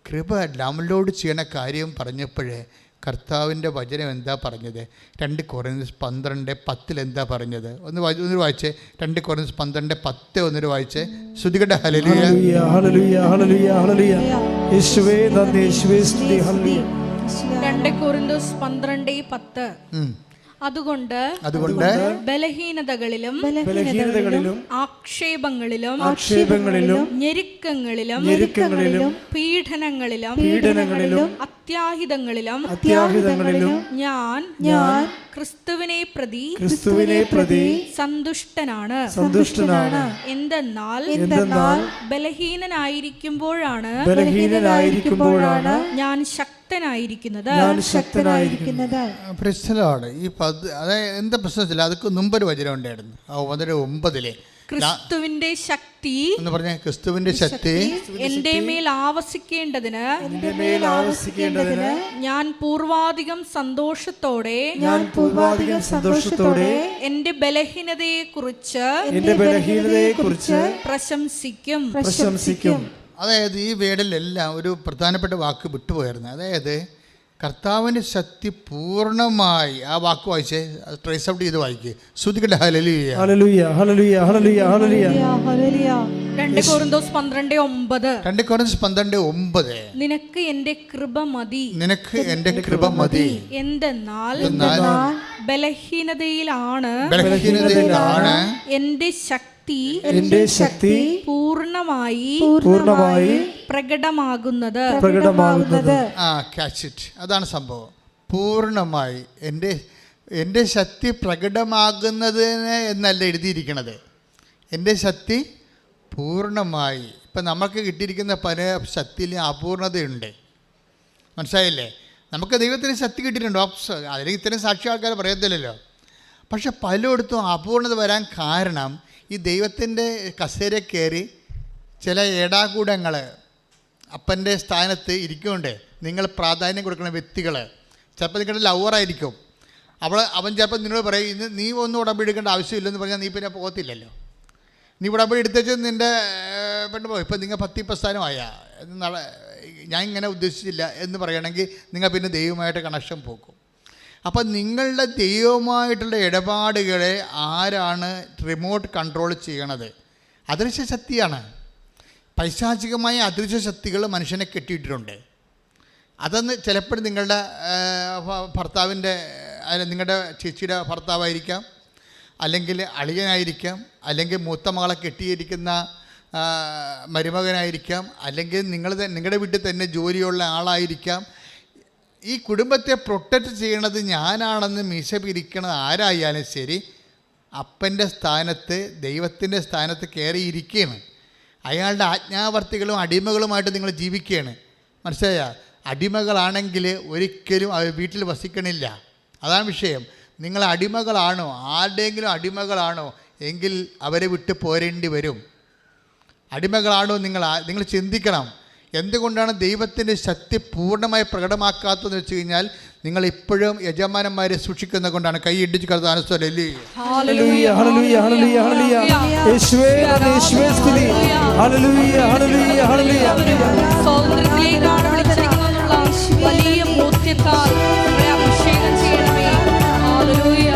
കൃപ ഡൗൺലോഡ് ചെയ്യണ കാര്യം പറഞ്ഞപ്പോഴേ കർത്താവിൻ്റെ വചനം എന്താ പറഞ്ഞത്? 2 കൊറിന്ത്യർ 12:10 എന്താ പറഞ്ഞത്? ഒന്ന് വായിച്ചേ. 2 കൊറിന്ത്യർ 12:10 ഒന്നൊരു വായിച്ചേ. ശ്രുതികട്ടെ. ഹല്ലേലൂയ, ഹല്ലേലൂയ, ഹല്ലേലൂയ, ഹല്ലേലൂയ. യേശുവേ നന്ദി, യേശുവേ സ്തുതി. ഹല്ലേലൂയ. 2 കൊരിന്ത്യർ 12:10. അതുകൊണ്ട് ബലഹീനതകളിലും ആക്ഷേപങ്ങളിലും ഞെരുക്കങ്ങളിലും പീഡനങ്ങളിലും അത്യാഹിതങ്ങളിലും ഞാൻ ക്രിസ്തുവിനെ പ്രതി സന്തുഷ്ടനാണ്. എന്തെന്നാൽ ബലഹീനനായിരിക്കുമ്പോഴാണ് ഞാൻ ശക്തനായിരിക്കുന്നത്. ഈ അതായത് എന്താ പ്രശ്നത്തില്ല, അതൊക്കെ മുമ്പൊരു വചനം ഉണ്ടായിരുന്നു. 9 ക്രിസ്തുവിന്റെ ശക്തി എന്ന് പറഞ്ഞ ക്രിസ്തുവിന്റെ ശക്തി എന്റെ മേൽ ആവസിക്കേണ്ടതിന് ഞാൻ പൂർവാധികം സന്തോഷത്തോടെ എന്റെ ബലഹീനതയെ കുറിച്ച് പ്രശംസിക്കും. അതായത് ഈ വേടിലെല്ലാം ഒരു പ്രധാനപ്പെട്ട വാക്ക് വിട്ടുപോയിരുന്നു. അതായത് കർത്താവിൻ്റെ ശക്തി പൂർണ്ണമായി, ആ വാക്ക് വായിച്ചേ, ട്രേസ് ഔട്ട് ചെയ്ത് വായിക്കുക. ശ്രുതികട്ടെ. ഹല്ലേലൂയ, ഹല്ലേലൂയ, ഹല്ലേലൂയ, ഹല്ലേലൂയ, ഹല്ലേലൂയ. 2 കൊരിന്ത്യർ 12:9. നിനക്ക് എന്റെ കൃപ മതി. എന്തെന്നാൽ ബലഹീനതയിലാണ് എന്റെ ശക്തി പൂർണ്ണമായി പ്രകടമാകുന്നത്. അതാണ് സംഭവം. പൂർണ്ണമായി എൻ്റെ ശക്തി പ്രകടമാകുന്നതിന് എന്നല്ല എഴുതിയിരിക്കണത്. എൻ്റെ ശക്തി പൂർണ്ണമായി. ഇപ്പം നമുക്ക് കിട്ടിയിരിക്കുന്ന പല ശക്തിയിലും അപൂർണതയുണ്ട്. മനസ്സിലായില്ലേ? നമുക്ക് ദൈവത്തിന് ശക്തി കിട്ടിയിട്ടുണ്ട്. അതിൽ ഇത്രയും സാക്ഷി ആൾക്കാർ പറയത്തില്ലല്ലോ. പക്ഷെ പലയിടത്തും അപൂർണത വരാൻ കാരണം ഈ ദൈവത്തിൻ്റെ കസേര കയറി ചില ഏടാകൂടങ്ങൾ അപ്പൻ്റെ സ്ഥാനത്ത് ഇരിക്കുന്നുണ്ട്. നിങ്ങൾ പ്രാധാന്യം കൊടുക്കുന്ന വ്യക്തികൾ, ചിലപ്പോൾ നിങ്ങളുടെ ലവറായിരിക്കും. അവൻ ചിലപ്പോൾ നിന്നോട് പറയും, ഇന്ന് നീ ഒന്നും ഉടമ്പടി എടുക്കേണ്ട ആവശ്യമില്ലെന്ന് പറഞ്ഞാൽ നീ പിന്നെ പോകത്തില്ലല്ലോ. നീ ഉടമ്പടി എടുത്തേച്ച് നിൻ്റെ പെണ്ണ് പോകും. ഇപ്പം നിങ്ങൾ 10 സ്ഥാനമായ ഞാൻ ഇങ്ങനെ ഉദ്ദേശിച്ചില്ല എന്ന് പറയുകയാണെങ്കിൽ നിങ്ങൾ പിന്നെ ദൈവമായിട്ട് കണക്ഷൻ പോകും. അപ്പം നിങ്ങളുടെ ദൈവമായിട്ടുള്ള ഇടപാടുകളെ ആരാണ് റിമോട്ട് കൺട്രോൾ ചെയ്യണത്? അദൃശ്യ ശക്തിയാണ്. പൈശാചികമായ അദൃശ്യ ശക്തികൾ മനുഷ്യനെ കെട്ടിയിട്ടിട്ടുണ്ട്. അതൊന്ന് ചിലപ്പോൾ നിങ്ങളുടെ ഭർത്താവിൻ്റെ, നിങ്ങളുടെ ചേച്ചിയുടെ ഭർത്താവായിരിക്കാം, അല്ലെങ്കിൽ അളിയനായിരിക്കാം, അല്ലെങ്കിൽ മൂത്ത മകളെ കെട്ടിയിരിക്കുന്ന മരുമകനായിരിക്കാം, അല്ലെങ്കിൽ നിങ്ങളുടെ വീട്ടിൽ തന്നെ ജോലിയുള്ള ആളായിരിക്കാം. ഈ കുടുംബത്തെ പ്രൊട്ടക്റ്റ് ചെയ്യണത് ഞാനാണെന്ന് മീശ പിരിക്കണത് ആരായാലും ശരി, അപ്പൻ്റെ സ്ഥാനത്ത് ദൈവത്തിൻ്റെ സ്ഥാനത്ത് കയറിയിരിക്കുകയാണ്. അയാളുടെ ആജ്ഞാവർത്തികളും അടിമകളുമായിട്ട് നിങ്ങൾ ജീവിക്കുകയാണ്. മനസ്സിലായ? അടിമകളാണെങ്കിൽ ഒരിക്കലും അവർ വീട്ടിൽ വസിക്കണില്ല. അതാണ് വിഷയം. നിങ്ങൾ അടിമകളാണോ, ആരുടെയെങ്കിലും അടിമകളാണോ എങ്കിൽ അവരെ വിട്ട് പോരേണ്ടി വരും. അടിമകളാണോ നിങ്ങൾ ചിന്തിക്കണം. എന്തുകൊണ്ടാണ് ദൈവത്തിൻ്റെ ശക്തി പൂർണ്ണമായി പ്രകടമാക്കാത്തതെന്ന് വെച്ച് കഴിഞ്ഞാൽ നിങ്ങൾ ഇപ്പോഴും യജമാനന്മാരെ സൂക്ഷിക്കുന്നത് കൊണ്ടാണ്. കൈ ഇടിച്ച് കർത്താവിനെ സ്തുതി. ഹല്ലേലൂയ, ഹല്ലേലൂയ, ഹല്ലേലൂയ, ഹല്ലേലൂയ. യേശുവേ നന്ദി, യേശുവേ സ്തുതി. ഹല്ലേലൂയ, ഹല്ലേലൂയ, ഹല്ലേലൂയ. സ്വാതന്ത്ര്യത്തിലേക്കാണ് വിളിച്ചിരിക്കുന്നതെന്നുള്ള വലിയ ബോധ്യത്താൽ നമ്മളെ അഭിഷേകം ചെയ്യണമേ. ഹല്ലേലൂയ.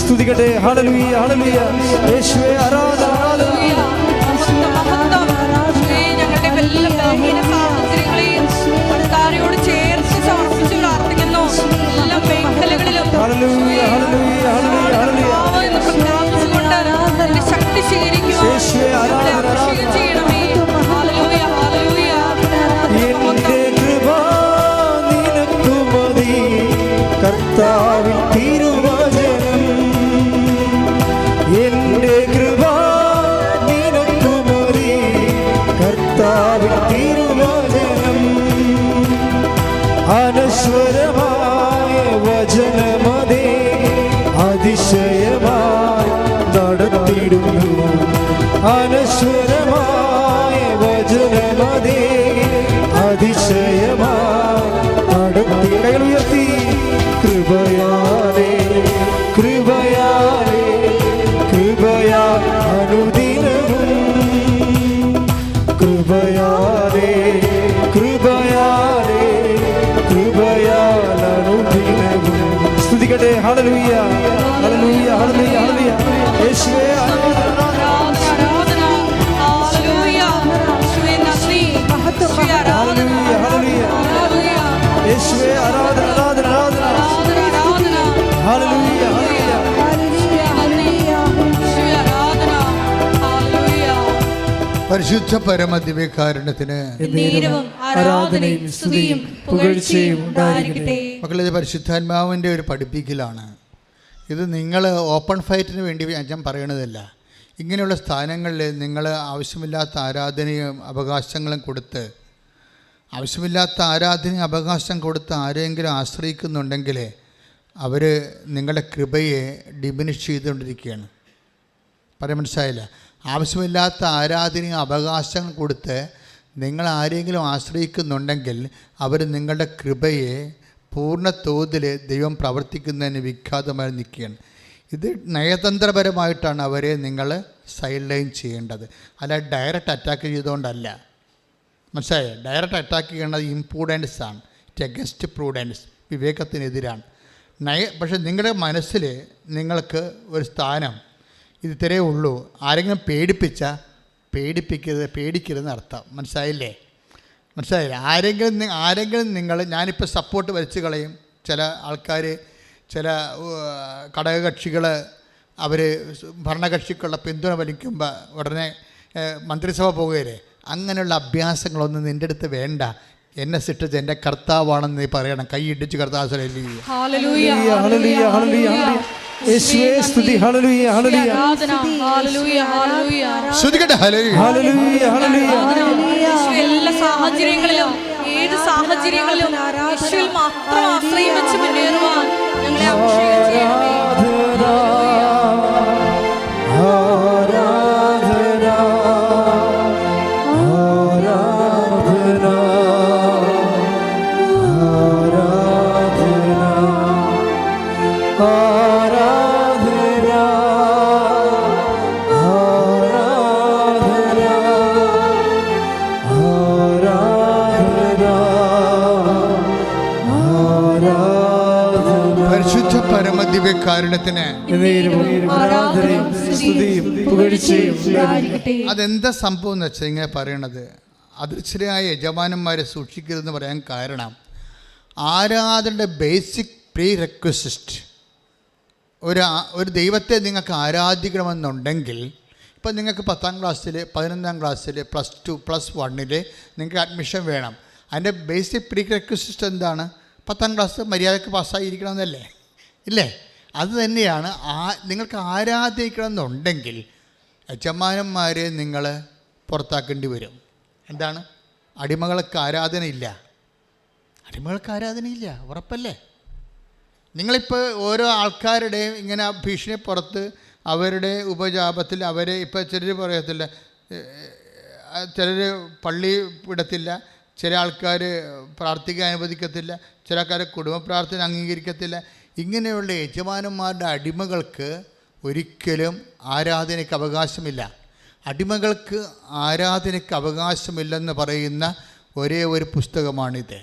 സ്തുതിക്കട്ടെ. ഹല്ലേലൂയ, ഹല്ലേലൂയ. യേശുവേ ആരാധന, ഞങ്ങളുടെ എല്ലാ ബലഹീന സാഹചര്യങ്ങളെയും കർത്താവിനോട് ചേർത്ത് സമർപ്പിച്ച് പ്രാർത്ഥിക്കുന്നു. എല്ലാ മേഖലകളിലും ഹല്ലേലൂയ, ഹല്ലേലൂയ, ഹല്ലേലൂയ, ഹല്ലേലൂയ. പ്രാർത്ഥിച്ചുകൊണ്ട് നിന്റെ ശക്തി സ്വീകരിക്കുവാൻ ഞങ്ങളെ അഭിഷേകം ചെയ്യണമേ. Hallelujah, hallelujah. എന്റെ കൃപ നിനക്കു മതി, കർത്താവിൻ തിരുവചനം. എന്റെ കൃപ അതിശയമായി നടത്തിടുന്നു. അനശ്വരമായ വചനമതേ അതിശയമായി നടത്തി. കൈകൾ ഉയർത്തി. കൃപയാലേ കൃപയാലേ കൃപയാൽ അനുദിനവും കൃപയാലേ കൃപയാലേ കൃപയാൽ അനുദിനവും. സ്തുതിക്കട്ടെ. ഹല്ലേലൂയ ഹല്ലേലൂയ ഹല്ലേലൂയ ഹല്ലേലൂയ. യേശുവേ യേശുവേ ആരാധന ആരാധന ആരാധന. ഹല്ലേലൂയ പരിശുദ്ധ പരമദിവ്യകാരുണ്യത്തിന് ആരാധനയും സ്തുതിയും പുകഴ്ചയും ഉണ്ടായിരിക്കട്ടെ. മക്കളെ, പരിശുദ്ധാത്മാവിൻ്റെ ഒരു പഠിപ്പിക്കലാണ് ഇത്. നിങ്ങൾ ഓപ്പൺ ഫൈറ്റിന് വേണ്ടി ഞാൻ പറയണതല്ല. ഇങ്ങനെയുള്ള സ്ഥാനങ്ങളിൽ നിങ്ങൾ ആവശ്യമില്ലാത്ത ആരാധനയും അവകാശങ്ങളും കൊടുത്ത് അവകാശം കൊടുത്ത് ആരെങ്കിലും ആശ്രയിക്കുന്നുണ്ടെങ്കിൽ അവർ നിങ്ങളുടെ കൃപയെ ഡിമിനിഷ് ചെയ്തുകൊണ്ടിരിക്കുകയാണ്. പറയാൻ മനസ്സിലായില്ല? ആവശ്യമില്ലാത്ത ആരാധനയും അവകാശം കൊടുത്ത് നിങ്ങൾ ആരെങ്കിലും ആശ്രയിക്കുന്നുണ്ടെങ്കിൽ അവർ നിങ്ങളുടെ കൃപയെ പൂർണ്ണ തോതിൽ ദൈവം പ്രവർത്തിക്കുന്നതിന് വിഖ്യാതമായി നിൽക്കുകയാണ്. ഇത് നയതന്ത്രപരമായിട്ടാണ് അവരെ നിങ്ങൾ സൈഡ് ലൈൻ ചെയ്യേണ്ടത്, അല്ല ഡയറക്റ്റ് അറ്റാക്ക് ചെയ്തുകൊണ്ടല്ല. മനസ്സിലായോ? ഡയറക്റ്റ് അറ്റാക്ക് ചെയ്യേണ്ടത് ഇംപ്രൂഡൻസ് ആണ്. ഇറ്റ് അഗൻസ്റ്റ് പ്രൂഡൻസ്, വിവേകത്തിനെതിരാണ്. പക്ഷേ നിങ്ങളുടെ മനസ്സിൽ നിങ്ങൾക്ക് ഒരു സ്ഥാനം ഇത് ഇത്രയേ ഉള്ളൂ. ആരെങ്കിലും പേടിക്കരുതെന്ന് അർത്ഥം. മനസ്സിലായില്ലേ? ആരെങ്കിലും നിങ്ങൾ ഞാനിപ്പോൾ സപ്പോർട്ട് വലിച്ചു കളയും. ചില ആൾക്കാർ, ചില ഘടകകക്ഷികൾ അവർ ഭരണകക്ഷിക്കുള്ള പിന്തുണ വലിക്കുമ്പോൾ ഉടനെ മന്ത്രിസഭ പോകുകയില്ലേ? അങ്ങനെയുള്ള അഭ്യാസങ്ങളൊന്നും നിൻ്റെ അടുത്ത് വേണ്ട. എന്നെ സൃഷ്ടിച്ച എൻ്റെ കർത്താവാണെന്ന് നീ പറയണം. കൈ ഇടിച്ച് കർത്താവ് എല്ലാ സാഹചര്യങ്ങളിലും ഏത് സാഹചര്യങ്ങളിലും യേശുവിൽ മാത്രം ആശ്രയം വെച്ച് മുന്നേറുവാൻ ഞങ്ങളെ അഭിഷേകം ചെയ്യണമേ. പരിശുദ്ധ പരമദിവ്യകാരുണ്യത്തിന് അതെന്താ സംഭവം എന്ന് വെച്ചാൽ ഇങ്ങനെ പറയണത്, അദൃശ്യരായ യജമാനന്മാരെ സൂക്ഷിക്കരുതെന്ന് പറയാൻ കാരണം ആരാധനയുടെ ബേസിക് പ്രീ റെക്വസിസ്റ്റ് ഒരു ദൈവത്തെ നിങ്ങൾക്ക് ആരാധിക്കണമെന്നുണ്ടെങ്കിൽ, ഇപ്പം നിങ്ങൾക്ക് 10ാം ക്ലാസ്സിൽ 11ാം ക്ലാസ്സിൽ +2 +1 നിങ്ങൾക്ക് അഡ്മിഷൻ വേണം. അതിൻ്റെ ബേസിക് പ്രീ റെക്വസിസ്റ്റ് എന്താണ്? 10ാം ക്ലാസ് മര്യാദയ്ക്ക് പാസ്സായിരിക്കണമെന്നല്ലേ? ഇല്ലേ? അത് തന്നെയാണ്. നിങ്ങൾക്ക് ആരാധിക്കണമെന്നുണ്ടെങ്കിൽ യജമാനന്മാരെ നിങ്ങൾ പുറത്താക്കേണ്ടി വരും. എന്താണ്? അടിമകൾക്ക് ആരാധനയില്ല. ഉറപ്പല്ലേ? നിങ്ങളിപ്പോൾ ഓരോ ആൾക്കാരുടെയും ഇങ്ങനെ ഭീഷണി പുറത്ത് അവരുടെ ഉപജാപത്തിൽ അവരെ ഇപ്പോൾ ചിലർ പറയത്തില്ല, ചിലർ പള്ളി വിടത്തില്ല, ചില ആൾക്കാർ പ്രാർത്ഥിക്കാൻ അനുവദിക്കത്തില്ല, ചില ആൾക്കാർ കുടുംബ പ്രാർത്ഥന അംഗീകരിക്കത്തില്ല. ഇങ്ങനെയുള്ള യജമാനന്മാരുടെ അടിമകൾക്ക് ഒരിക്കലും ആരാധനയ്ക്ക് അവകാശമില്ല. അടിമകൾക്ക് ആരാധനയ്ക്ക് അവകാശമില്ലെന്ന് പറയുന്ന ഒരേ ഒരു പുസ്തകമാണിത്.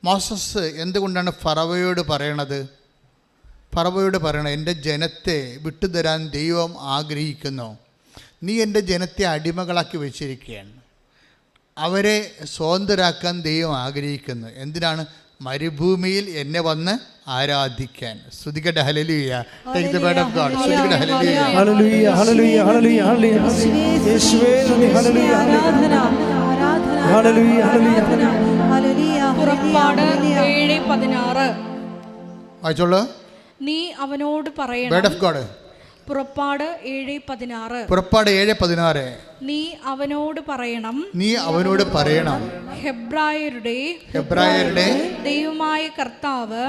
മോസസ് എന്തുകൊണ്ടാണ് ഫറവോയോട് പറയണത്? എൻ്റെ ജനത്തെ വിട്ടുതരാൻ ദൈവം ആഗ്രഹിക്കുന്നു. നീ എൻ്റെ ജനത്തെ അടിമകളാക്കി വെച്ചിരിക്കുകയാണ്. അവരെ സ്വതന്ത്രരാക്കാൻ ദൈവം ആഗ്രഹിക്കുന്നു. എന്തിനാണ്? മരുഭൂമിയിൽ എന്നെ വന്ന് ആരാധിക്കാൻ. സ്തുതിക്കട്ടെ. ഹല്ലേലൂയ. Take the word of God. സ്തുതിക്കട്ടെ. ഹല്ലേലൂയ ഹല്ലേലൂയ ഹല്ലേലൂയ ഹല്ലേലൂയ ഹല്ലേലൂയ. യേശുവേ നന്ദി. ഹല്ലേലൂയ ആരാധന ഹല്ലേലൂയ ഹല്ലേലൂയ ഹല്ലേലൂയ. പുറപ്പാട് 7:16. വായിച്ചോളൂ. നീ അവനോട് പറയണം. Word of God. പുറപ്പാട് 7:16. പുറപ്പാട് 7:16. നീ അവനോട് പറയണം, നീ അവനോട് പറയണം, ഹെബ്രായരുടെ ദൈവമായ കർത്താവ്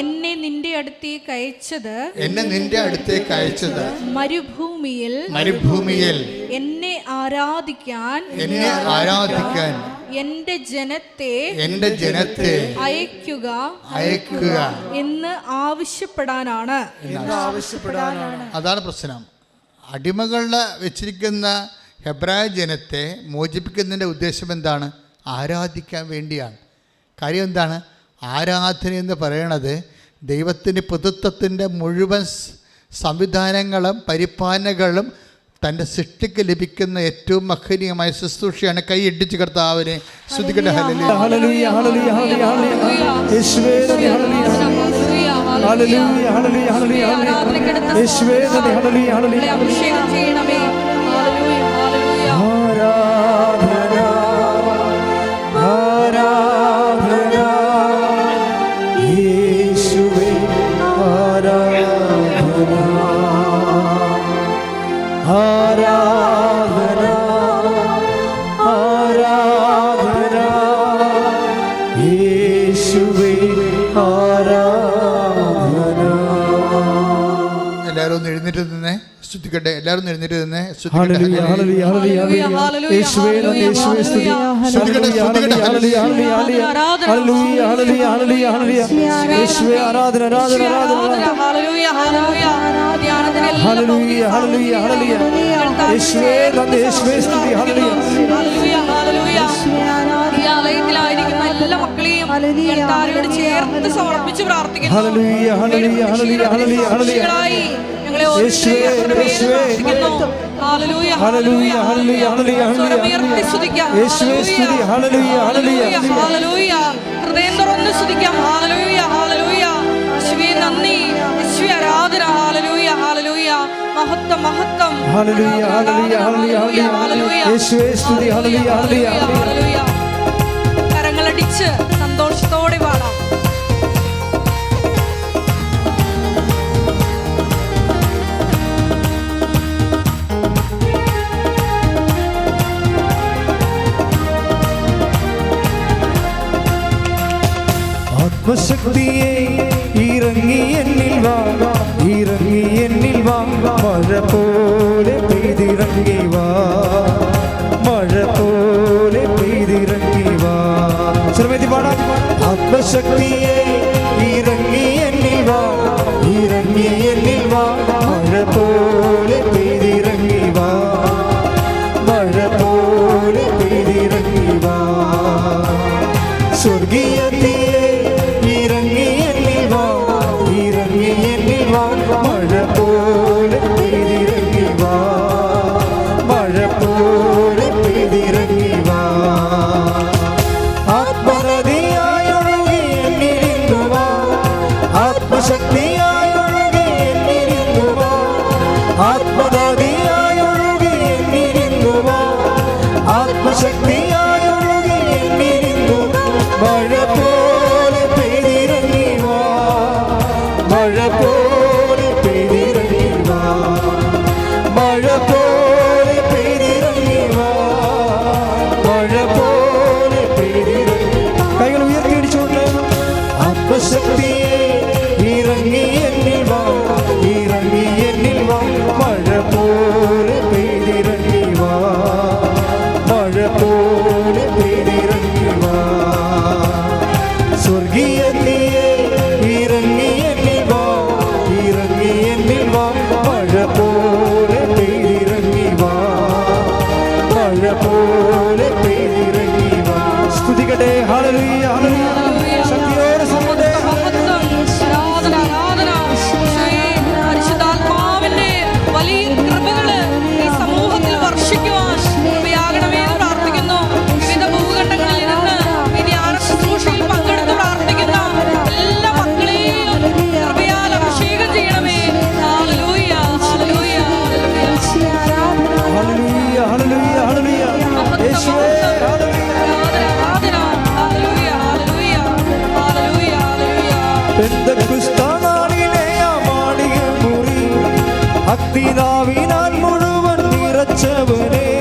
എന്നെ നിന്റെ അടുത്തേക്ക് അയച്ചത് മരുഭൂമിയിൽ എന്നെ ആരാധിക്കാൻ എന്റെ ജനത്തെ അയക്കുക എന്ന് ആവശ്യപ്പെടാനാണ്. അതാണ് പ്രശ്നം. അടിമകളുടെ വെച്ചിരിക്കുന്ന ഹെബ്രായ ജനത്തെ മോചിപ്പിക്കുന്നതിൻ്റെ ഉദ്ദേശം എന്താണ്? ആരാധിക്കാൻ വേണ്ടിയാണ്. കാര്യം എന്താണ്? ആരാധന എന്ന് പറയണത് ദൈവത്തിൻ്റെ പുതുത്വത്തിൻ്റെ മുഴുവൻ സംവിധാനങ്ങളും പരിപാലനകളും തൻ്റെ സൃഷ്ടിക്ക് ലഭിക്കുന്ന ഏറ്റവും മഹനീയമായ ശുശ്രൂഷയാണ്. കൈ ഇടിച്ച് കർത്താവിനെ സ്തുതിക്കട്ടെ. ഹല്ലേലൂയ ഹല്ലേലൂയ ഹല്ലേലൂയ ഹല്ലേലൂയ യേശുവേ നന്ദി. ഹല്ലേലൂയ ഹല്ലേലൂയ ഹല്ലേലൂയ ഹല്ലേലൂയ യേശുവേ നന്ദി. ഹല്ലേലൂയ ഹല്ലേലൂയ അഭിഷേകം ചെയ്യണമേ. ഹല്ലേലൂയ ഹല്ലേലൂയ. ആരാധന ആരാധന യേശുവേ ആരാധന ആരാധന ആരാധന യേശുവേ ആരാധന. എല്ലാവരും ഒന്ന് എഴുന്നേറ്റ് നിന്നേ സ്തുതിക്കട്ടെ. എല്ലാവരും എഴുന്നേറ്റ് നിന്നേ ഹല്ലേലൂയ ഹല്ലേലൂയ ഹല്ലേലൂയ യേശുവേ നന്ദി. യേശുവേ സ്തുതി. ഹല്ലേലൂയ ഹല്ലേലൂയ ഹല്ലേലൂയ ഹല്ലേലൂയ ഹല്ലേലൂയ ഹല്ലേലൂയ യേശുവേ ആരാധന ആരാധന ആരാധന. ഹല്ലേലൂയ ഹല്ലേലൂയ. ഹല്ലേലൂയ ഹല്ലേലൂയ ഹല്ലേലൂയ യേശുവേ നന്ദി. യേശുവേ സ്തുതി. ഹല്ലേലൂയ ഹല്ലേലൂയ ഹല്ലേലൂയ. ഈ ആലയത്തിലായിരിക്കുന്ന എല്ലാ മക്കളെയും കർത്താവിനോട് ചേർത്ത് സമർപ്പിച്ച് പ്രാർത്ഥിക്കുന്നു. ഹല്ലേലൂയ ഹല്ലേലൂയ ഹല്ലേലൂയ ഹല്ലേലൂയ ഹല്ലേലൂയ ഞങ്ങളെ പ്രാർത്ഥിക്കുന്നു. ഹല്ലേലൂയ ഹല്ലേലൂയ ഹല്ലേലൂയ ഹല്ലേലൂയ ഉയർത്തി സ്തുതിക്കാം. യേശുവേ സ്തുതി. ഹല്ലേലൂയ ഹല്ലേലൂയ ഹല്ലേലൂയ. ഹൃദയം തുറന്ന് സ്തുതിക്കാം. ഹല്ലേലൂയ ഹല്ലേലൂയ. യേശുവേ നന്ദി, യേശുവേ ആരാധന. ഹല്ലേലൂയ ഹല്ലേലൂയ. മഹത്വം മഹത്വം. ഹല്ലേലൂയ ഹല്ലേലൂയ ഹല്ലേലൂയ ഹല്ലേലൂയ യേശുവേ സ്തുതി. ഹല്ലേലൂയ ഹല്ലേലൂയ ഹല്ലേലൂയ. കരങ്ങളടിച്ച് സന്തോഷത്തോടെ പാടാം. ആത്മശക്തിയെ ഇറങ്ങി എന്നിൽ വാ, ഇറങ്ങി എന്നിൽ വാ, മഴ പോലെ പെയ്തിറങ്ങി വാ, മഴ പോലെ പെയ്തിറങ്ങി വാ. ശ്രമേതി പാടാം. ആത്മശക്തിയെ ഇറങ്ങി എന്നിൽ വാ, ഇറങ്ങി എന്നിൽ വാ, മഴ പോലെ പെയ്തിറങ്ങി വാ, മഴ പോലെ പെയ്തിറങ്ങി വാ. സ്വർഗീയതയെ ഇറങ്ങി എന്നിൽ വാ, ഇറങ്ങി എന്നിൽ വാ, മഴ പോലെ പെയ്തിറങ്ങി വാ, മഴ പോലെ പെയ്തിറങ്ങി വാ. ആത്മനദിയായി ഒഴുകി എന്നിലിരുന്നു വാ, ആത്മശക്തിയായി ഒഴുകി എന്നിലിരുന്നു വാ, ആത്മനദിയായി ഒഴുകി എന്നിലിരുന്നു വാ, ആത്മശക്തിയായി ഒഴുകി എന്നിലിരുന്നു. മഴ പോലെ പെയ്തിറങ്ങി വാ, മഴ പോലെ അഗ്നിനാവിനാൽ മുഴുവൻ നിറച്ചവനെ